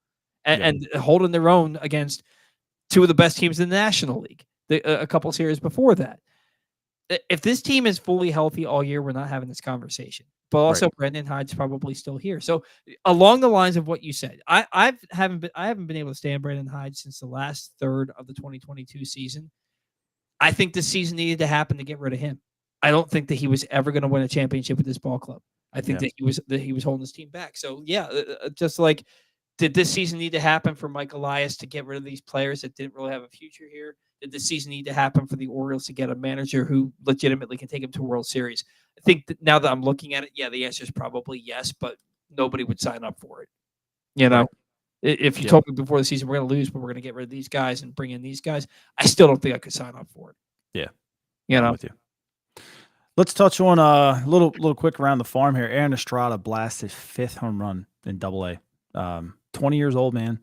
and holding their own against two of the best teams in the National League. A couple series before that. If this team is fully healthy all year, we're not having this conversation. But also, Brendan Hyde's probably still here. So along the lines of what you said, I haven't been able to stand Brendan Hyde since the last third of the 2022 season. I think this season needed to happen to get rid of him. I don't think that he was ever going to win a championship with this ball club. I think that he was holding his team back. So just like, did this season need to happen for Mike Elias to get rid of these players that didn't really have a future here? Did this season need to happen for the Orioles to get a manager who legitimately can take him to a World Series? I think that now that I'm looking at it, the answer is probably yes, but nobody would sign up for it. You know, if you told me before the season we're going to lose, but we're going to get rid of these guys and bring in these guys, I still don't think I could sign up for it. Yeah, I'm with you. Let's touch on a little quick around the farm here. Aaron Estrada blasted 5th home run in Double-A. 20 years old, man.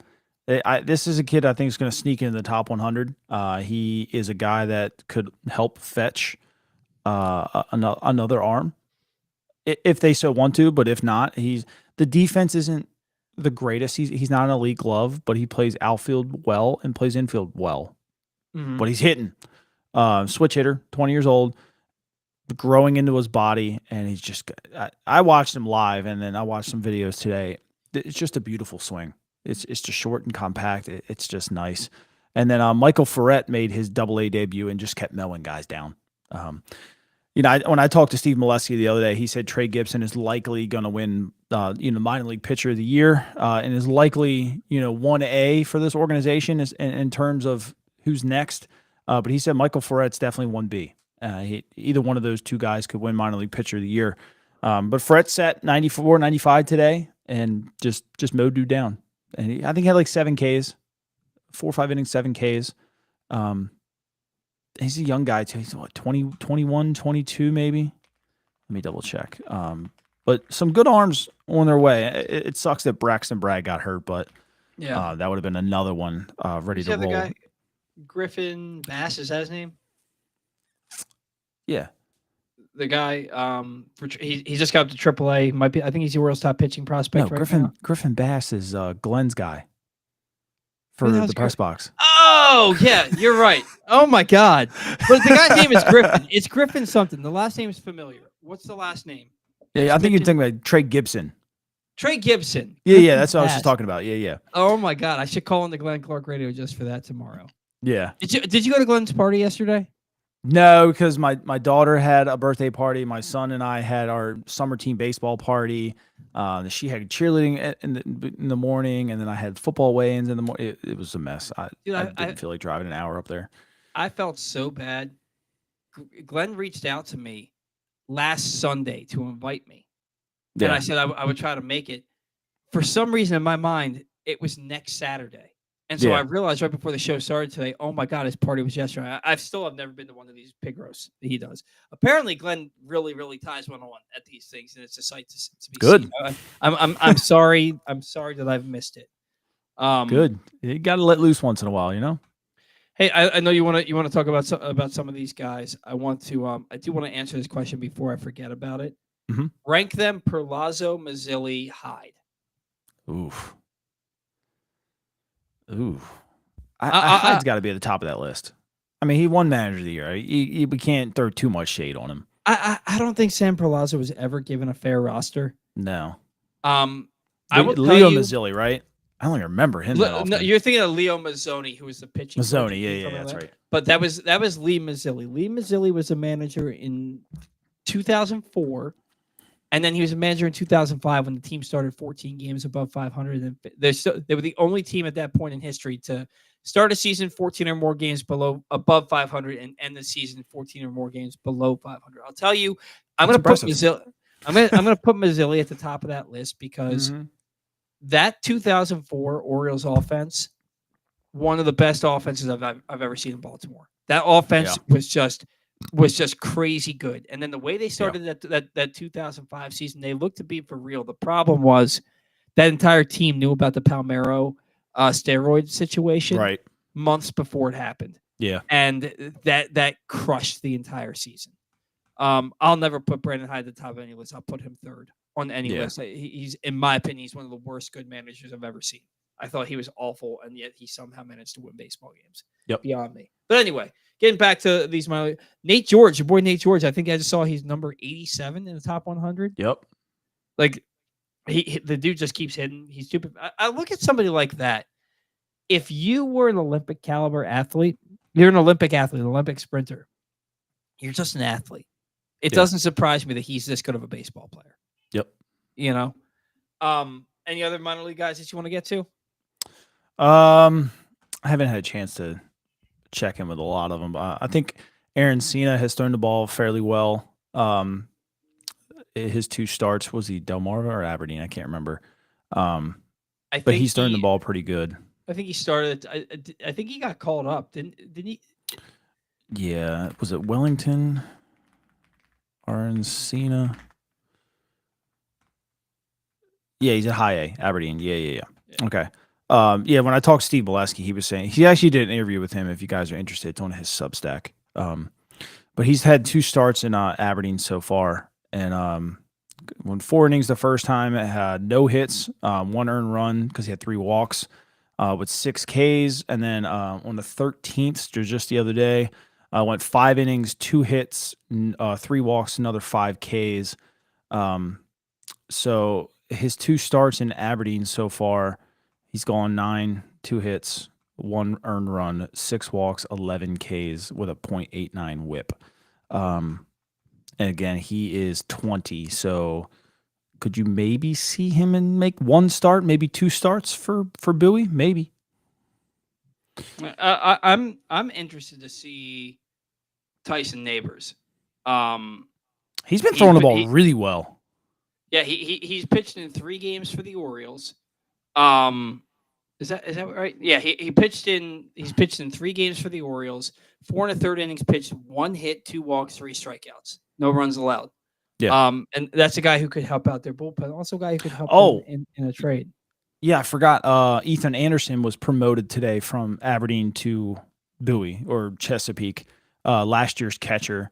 This is a kid I think is going to sneak into the top 100. He is a guy that could help fetch another arm if they so want to, but if not, the defense isn't the greatest. He's not an elite glove, but he plays outfield well and plays infield well. Mm-hmm. But he's hitting. Switch hitter, 20 years old, growing into his body, and he's just. I watched him live, and then I watched some videos today. It's just a beautiful swing. It's just short and compact. It's just nice. And then Michael Ferret made his Double-A debut and just kept mowing guys down. When I talked to Steve Molesky the other day, he said Trey Gibson is likely going to win, minor league pitcher of the year, and is likely, 1A for this organization in terms of who's next. But he said Michael Ferret's definitely 1B. Either one of those two guys could win minor league pitcher of the year. But Ferret set 94, 95 today and just mowed dude down. And I think he had like 7 Ks, 4 or 5 innings, 7 Ks. He's a young guy too. He's what, 20, 21, 22 maybe? Let me double check. But some good arms on their way. It sucks that Braxton Bragg got hurt, but that would have been another one ready to roll. The guy, Griffin Bass, is that his name? Yeah. The guy, he just got up to AAA. I think he's the Orioles' top pitching prospect now. Griffin Bass is Glenn's guy for the press box. Oh, yeah, you're right. Oh, my God. But the guy's name is Griffin. It's Griffin something. The last name is familiar. What's the last name? Yeah, I think you're thinking about Trey Gibson. Trey Gibson. Yeah, that's what I was just talking about. Yeah. Oh, my God. I should call in the Glenn Clark radio just for that tomorrow. Yeah. Did you go to Glenn's party yesterday? No, because my daughter had a birthday party. My son and I had our summer team baseball party. She had cheerleading in the morning, and then I had football weigh-ins in the morning. It was a mess. I didn't feel like driving an hour up there. I felt so bad. Glenn reached out to me last Sunday to invite me. Yeah. And I said I would try to make it. For some reason in my mind, it was next Saturday. And so I realized right before the show started today, oh my God, his party was yesterday. I still have never been to one of these pig roasts that he does. Apparently, Glenn really, really ties one on at these things, and it's a sight to be good. Seen. I'm sorry. I'm sorry that I've missed it. Good. You got to let loose once in a while, Hey, I know you want to talk about some of these guys. I do want to answer this question before I forget about it. Mm-hmm. Rank them: Perlazo, Mazzilli, Hyde. Oof. Hyde's got to be at the top of that list. I mean, he won Manager of the Year. We can't throw too much shade on him. I don't think Sam Perlazo was ever given a fair roster. No. Leo Mazzilli, right? I don't even remember him that often. No, you're thinking of Leo Mazzoni, who was the pitching. Mazzoni, yeah, that's right. But that was Lee Mazzilli. Lee Mazzilli was a manager in 2004. And then he was a manager in 2005 when the team started 14 games above 500. And they were the only team at that point in history to start a season 14 or more games above 500 and end the season 14 or more games below 500. I'll tell you, I'm going to put Mazzilli. I'm going to put Mazzilli at the top of that list because that 2004 Orioles offense, one of the best offenses I've ever seen in Baltimore. That offense was just was just crazy good. And then the way they Yeah. started that 2005 season, they looked to be for real. The problem was that entire team knew about the Palmeiro steroid situation Right. months before it happened, Yeah. and that crushed the entire season. I'll never put Brandon Hyde at the top of any list. I'll put him third on any Yeah. list. He's, in my opinion, he's one of the worst good managers I've ever seen. I thought he was awful, and yet he somehow managed to win baseball games. Yep. Beyond me. But anyway, getting back to these minor, Nate George, your boy Nate George. I think I just saw he's number 87 in the top 100. Yep. Like the dude just keeps hitting. He's stupid. I look at somebody like that. If you were an Olympic caliber athlete, you're an Olympic athlete, an Olympic sprinter. You're just an athlete. It doesn't surprise me that he's this good of a baseball player. Yep. You know. Any other minor league guys that you want to get to? I haven't had a chance to check in with a lot of them. I think Aaron Cena has thrown the ball fairly well. His 2 starts, was he Delmarva or Aberdeen? I can't remember. But he's thrown the ball pretty good. I think he started. I think he got called up. Didn't he? Yeah. Was it Wellington? Aaron Cena? Yeah, he's at high A, Aberdeen. Yeah. Okay. When I talked to Steve Bolesky, he was saying he actually did an interview with him. If you guys are interested, it's on his Substack. But he's had 2 starts in Aberdeen so far, and when 4 innings the first time, it had no hits, 1 earned run because he had 3 walks, with 6 Ks, and then on the 13th, just the other day, went 5 innings, 2 hits, 3 walks, another 5 Ks. So his 2 starts in Aberdeen so far, he's gone 9, 2 hits, 1 earned run, 6 walks, 11 Ks with a .89 whip. And again, he is 20. So could you maybe see him and make 1 start, maybe 2 starts for Bowie? Maybe. I'm interested to see Tyson Neighbors. He's been throwing the ball really well. Yeah, he's pitched in 3 games for the Orioles. Is that right? Yeah, he's pitched in 3 games for the Orioles, 4 1/3 innings pitched, 1 hit, 2 walks, 3 strikeouts, no runs allowed. Yeah. And that's a guy who could help out their bullpen. Also, a guy who could help them in a trade. Yeah, I forgot. Ethan Anderson was promoted today from Aberdeen to Bowie or Chesapeake. Last year's catcher.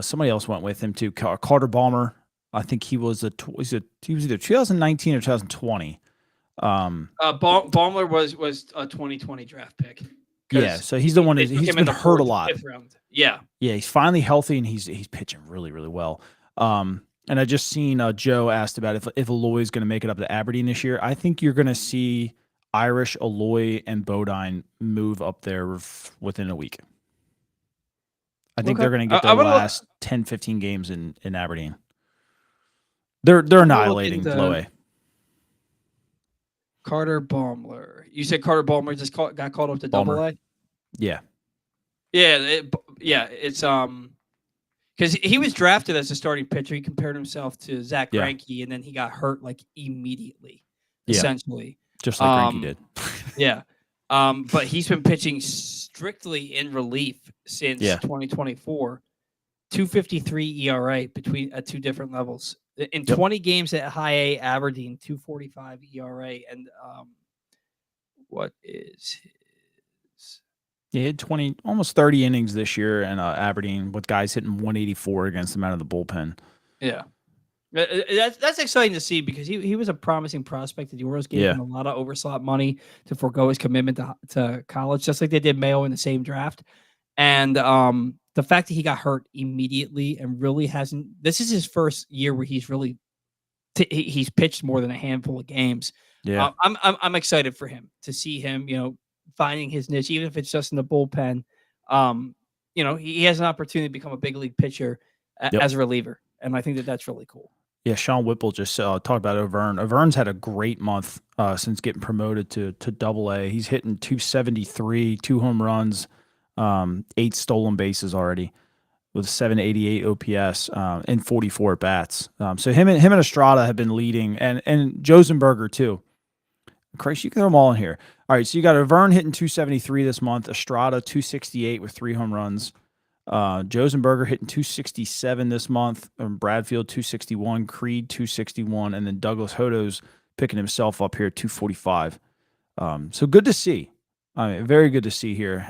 Somebody else went with him too. Carter Balmer. I think he was he was either 2019 or 2020. Baumler was a 2020 draft pick. Yeah, so he's the one he's been hurt a lot. Yeah, he's finally healthy and he's pitching really, really well. And I just seen Joe asked about if Aloy's going to make it up to Aberdeen this year. I think you're going to see Irish, Aloy, and Bodine move up there within a week. I think they're going to get their last 10, 15 games in Aberdeen. They're annihilating low A. Carter Baumler. You said Carter Baumler just got called up to Double A? Yeah. It's because he was drafted as a starting pitcher. He compared himself to Zach Greinke, and then he got hurt like immediately, essentially. Just like Greinke did. Yeah. But he's been pitching strictly in relief since 2024. 2.53 ERA at 2 different levels. In 20 games at high A, Aberdeen, 2.45 ERA. And what is his? He had almost 30 innings this year in Aberdeen with guys hitting 184 against him out of the bullpen. Yeah. That's exciting to see because he was a promising prospect. The Orioles gave him a lot of overslot money to forego his commitment to college, just like they did Mayo in the same draft. And the fact that he got hurt immediately and really hasn't – this is his first year where he's really he's pitched more than a handful of games. Yeah. I'm excited for him to see him, finding his niche, even if it's just in the bullpen. He has an opportunity to become a big league pitcher as a reliever, and I think that's really cool. Yeah, Sean Whipple just talked about Auvergne. Auvergne's had a great month since getting promoted to Double A. He's hitting 273, 2 home runs, 8 stolen bases already with 788 OPS and 44 at bats. So him and Estrada have been leading, and Josenberger too. Christ, you can throw them all in here. All right, so you got Auvergne hitting 273 this month, Estrada 268 with 3 home runs, Josenberger hitting 267 this month. Bradfield 261, Creed 261, and then Douglas Hodo's picking himself up here at 245. So good to see. Very good to see here.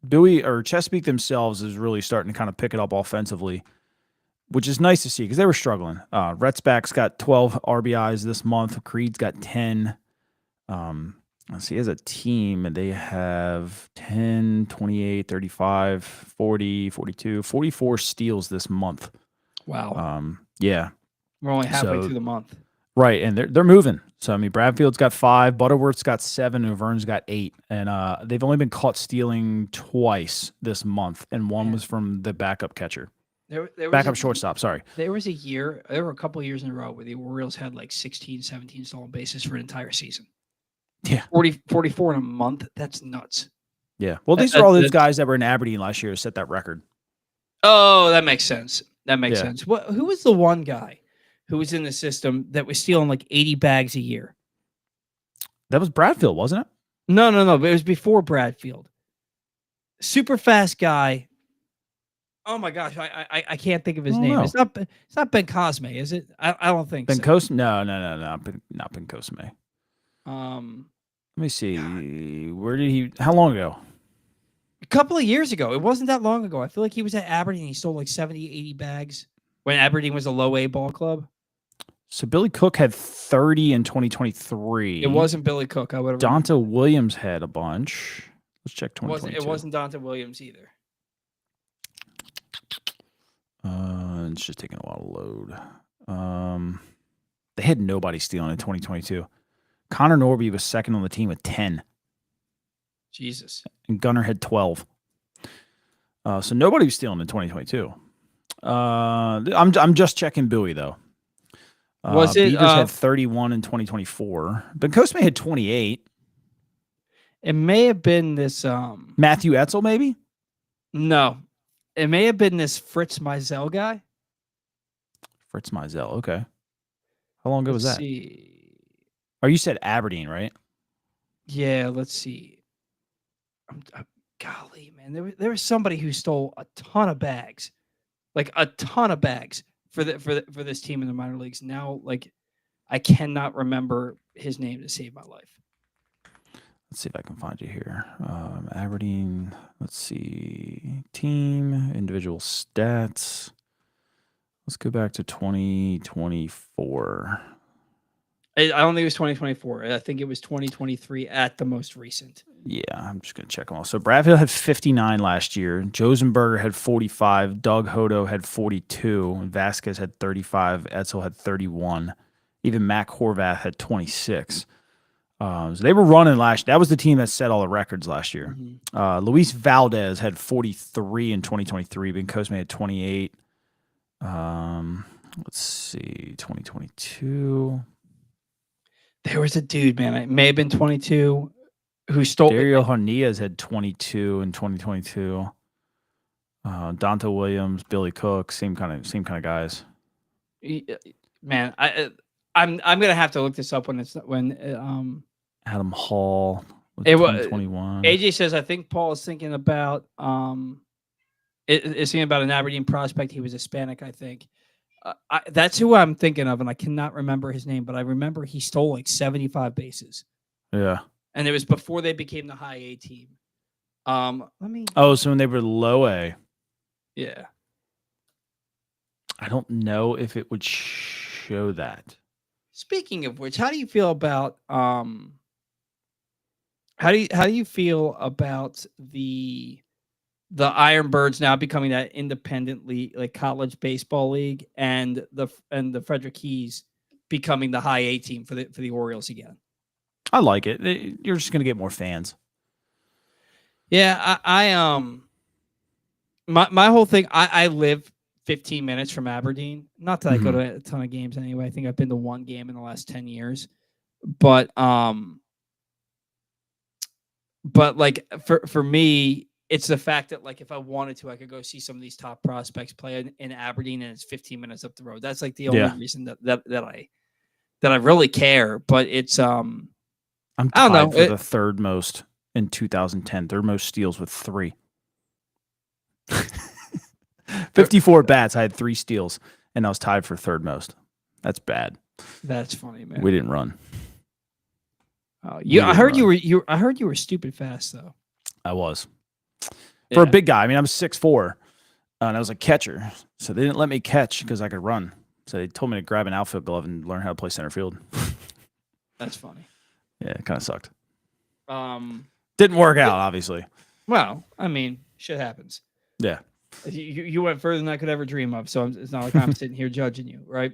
Bowie or Chesapeake themselves is really starting to kind of pick it up offensively, which is nice to see because they were struggling. Retzbach's got 12 RBIs this month. Creed's got 10. Let's see, as a team, they have 10, 28, 35, 40, 42, 44 steals this month. Wow. Yeah. We're only halfway through the month. Right, and they're moving. So, I mean, Bradfield's got 5, Butterworth's got 7, and Vern's got 8. And they've only been caught stealing twice this month, and one was from the backup catcher. There was backup shortstop, sorry. There were a couple of years in a row where the Orioles had like 16, 17 stolen bases for an entire season. Yeah. 44 in a month. That's nuts. Yeah. Well, these are all those guys that were in Aberdeen last year who set that record. Oh, that makes sense. That makes sense. Who was the one guy who was in the system that was stealing like 80 bags a year? That was Bradfield, wasn't it? No. But it was before Bradfield. Super fast guy. Oh my gosh, I can't think of his name. It's not Ben Cosme, is it? I don't think Ben Cosme? No, not Ben Cosme. Let me see. How long ago? A couple of years ago. It wasn't that long ago. I feel like he was at Aberdeen. He stole like 70, 80 bags when Aberdeen was a low A ball club. So Billy Cook had 30 in 2023. It wasn't Billy Cook. I would have. Dante Williams had a bunch. Let's check 2022. It wasn't Dante Williams either. It's just taking a while to load. They had nobody stealing in 2022. Connor Norby was second on the team with 10. Jesus. And Gunnar had 12. So nobody was stealing in 2022. I'm just checking Bowie though. Was it? Beavers had 31 in 2024. Ben Cosme had 28. It may have been this. Matthew Etzel, maybe? No. It may have been this Fritz Mizell guy. Fritz Mizell, okay. How long ago was that? See. Oh, you said Aberdeen, right? Yeah, let's see. Golly, man, there was somebody who stole a ton of bags, like a ton of bags for this team in the minor leagues. Now, like, I cannot remember his name to save my life. Let's see if I can find you here. Aberdeen. Let's see. Team, individual stats. Let's go back to 2024. I don't think it was 2024. I think it was 2023 at the most recent. Yeah, I'm just going to check them all. So Bradfield had 59 last year. Josenberger had 45. Doug Hodo had 42. Vasquez had 35. Etzel had 31. Even Mac Horvath had 26. So they were running last year. That was the team that set all the records last year. Mm-hmm. Luis Valdez had 43 in 2023. Ben Cosme had 28. Let's see, 2022. There was a dude, man. It may have been 22 who stole. Dario Hornias had 22 in 2022. Dante Williams, Billy Cook, same kind of guys. Man, I'm gonna have to look this up when Adam Hall. It was 2021. AJ says I think Paul is thinking about is thinking about an Aberdeen prospect. He was Hispanic, I think. That's who I'm thinking of, and I cannot remember his name, but I remember he stole like 75 bases. Yeah. And it was before they became the high A team. So when they were low A. Yeah. I don't know if it would show that. Speaking of which, how do you feel about how do you feel about the Ironbirds now becoming that independent league, like college baseball league, and the Frederick Keys becoming the high A team for the Orioles again? I like it. You're just going to get more fans. Yeah, my whole thing. I live 15 minutes from Aberdeen. Not that I go to a ton of games anyway. I think I've been to one game in the last 10 years, but like for me, it's the fact that, like, if I wanted to, I could go see some of these top prospects play in Aberdeen, and it's 15 minutes up the road. That's like the only reason that I really care. But it's I'm tied for the third most in 2010. Third most steals with 3. 54 bats. I had 3 steals, and I was tied for third most. That's bad. That's funny, man. We didn't run. I heard you were stupid fast though. I was. For a big guy. I mean, I'm 6'4", and I was a catcher, so they didn't let me catch because I could run. So they told me to grab an outfield glove and learn how to play center field. That's funny. Yeah, it kind of sucked. Didn't work out, obviously. Well, I mean, shit happens. Yeah. You went further than I could ever dream of, so it's not like I'm sitting here judging you, right?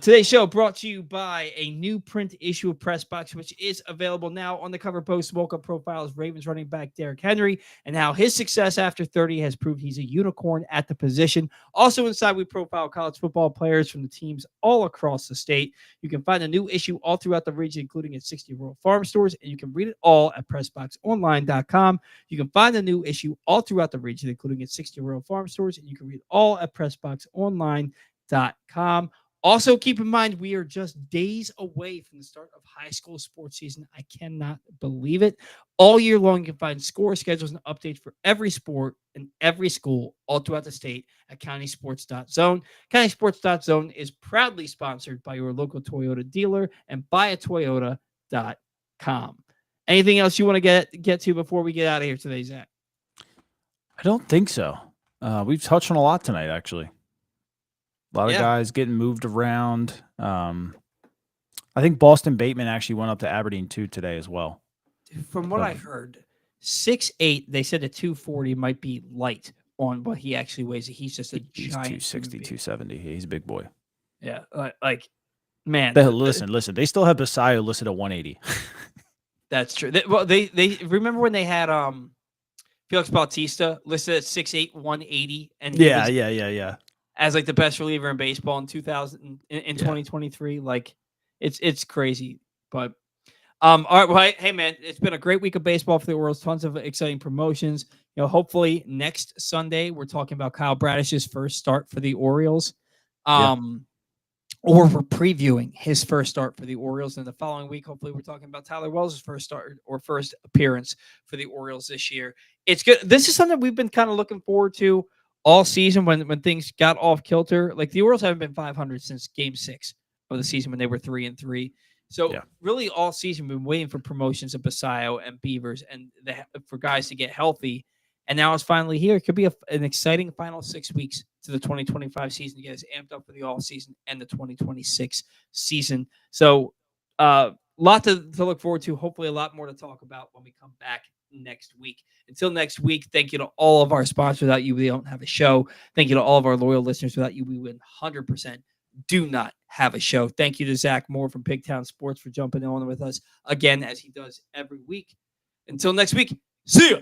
Today's show brought to you by a new print issue of Press Box, which is available now. On the cover post, Woke-Up profiles Ravens running back Derrick Henry and how his success after 30 has proved he's a unicorn at the position. Also inside, we profile college football players from the teams all across the state. You can find a new issue all throughout the region, including at 60 rural farm stores, and you can read it all at PressBoxOnline.com. You can find the new issue all throughout the region, including at 60 rural farm stores, and you can read it all at PressBoxOnline.com. Also, keep in mind, we are just days away from the start of high school sports season. I cannot believe it. All year long, you can find score schedules and updates for every sport and every school all throughout the state at countysports.zone. Countysports.zone is proudly sponsored by your local Toyota dealer and buyatoyota.com. Anything else you want to get to before we get out of here today, Zach? I don't think so. We've touched on a lot tonight, actually. A lot of guys getting moved around. I think Boston Bateman actually went up to Aberdeen too today as well. From what I heard, 6'8", they said a 240 might be light on what he actually weighs. He's just a giant 260, 270. He's a big boy. Yeah, like man. Listen. They still have Basayo listed at 180. That's true. They remember when they had Felix Bautista listed at 6'8", 180, and yeah. As like the best reliever in baseball in 2023. Like it's crazy. But all right, well, hey man, it's been a great week of baseball for the Orioles. Tons of exciting promotions. You know, hopefully next Sunday we're talking about Kyle Bradish's first start for the Orioles. Or we're previewing his first start for the Orioles. And the following week, hopefully we're talking about Tyler Wells' first start or first appearance for the Orioles this year. It's good. This is something we've been kind of looking forward to all season when things got off kilter. Like the Orioles haven't been 500 since Game 6 of the season when they were 3-3. So really all season we've been waiting for promotions of Basayo and Beavers and for guys to get healthy. And now it's finally here. It could be an exciting final 6 weeks to the 2025 season to get us amped up for the all season and the 2026 season. So lot to look forward to. Hopefully a lot more to talk about when we come back next week. Until next week, thank you to all of our sponsors. Without you, we don't have a show. Thank you to all of our loyal listeners. Without you, we would 100% do not have a show. Thank you to Zach Moore from Pigtown Sports for jumping on with us again, as he does every week. Until next week, see ya.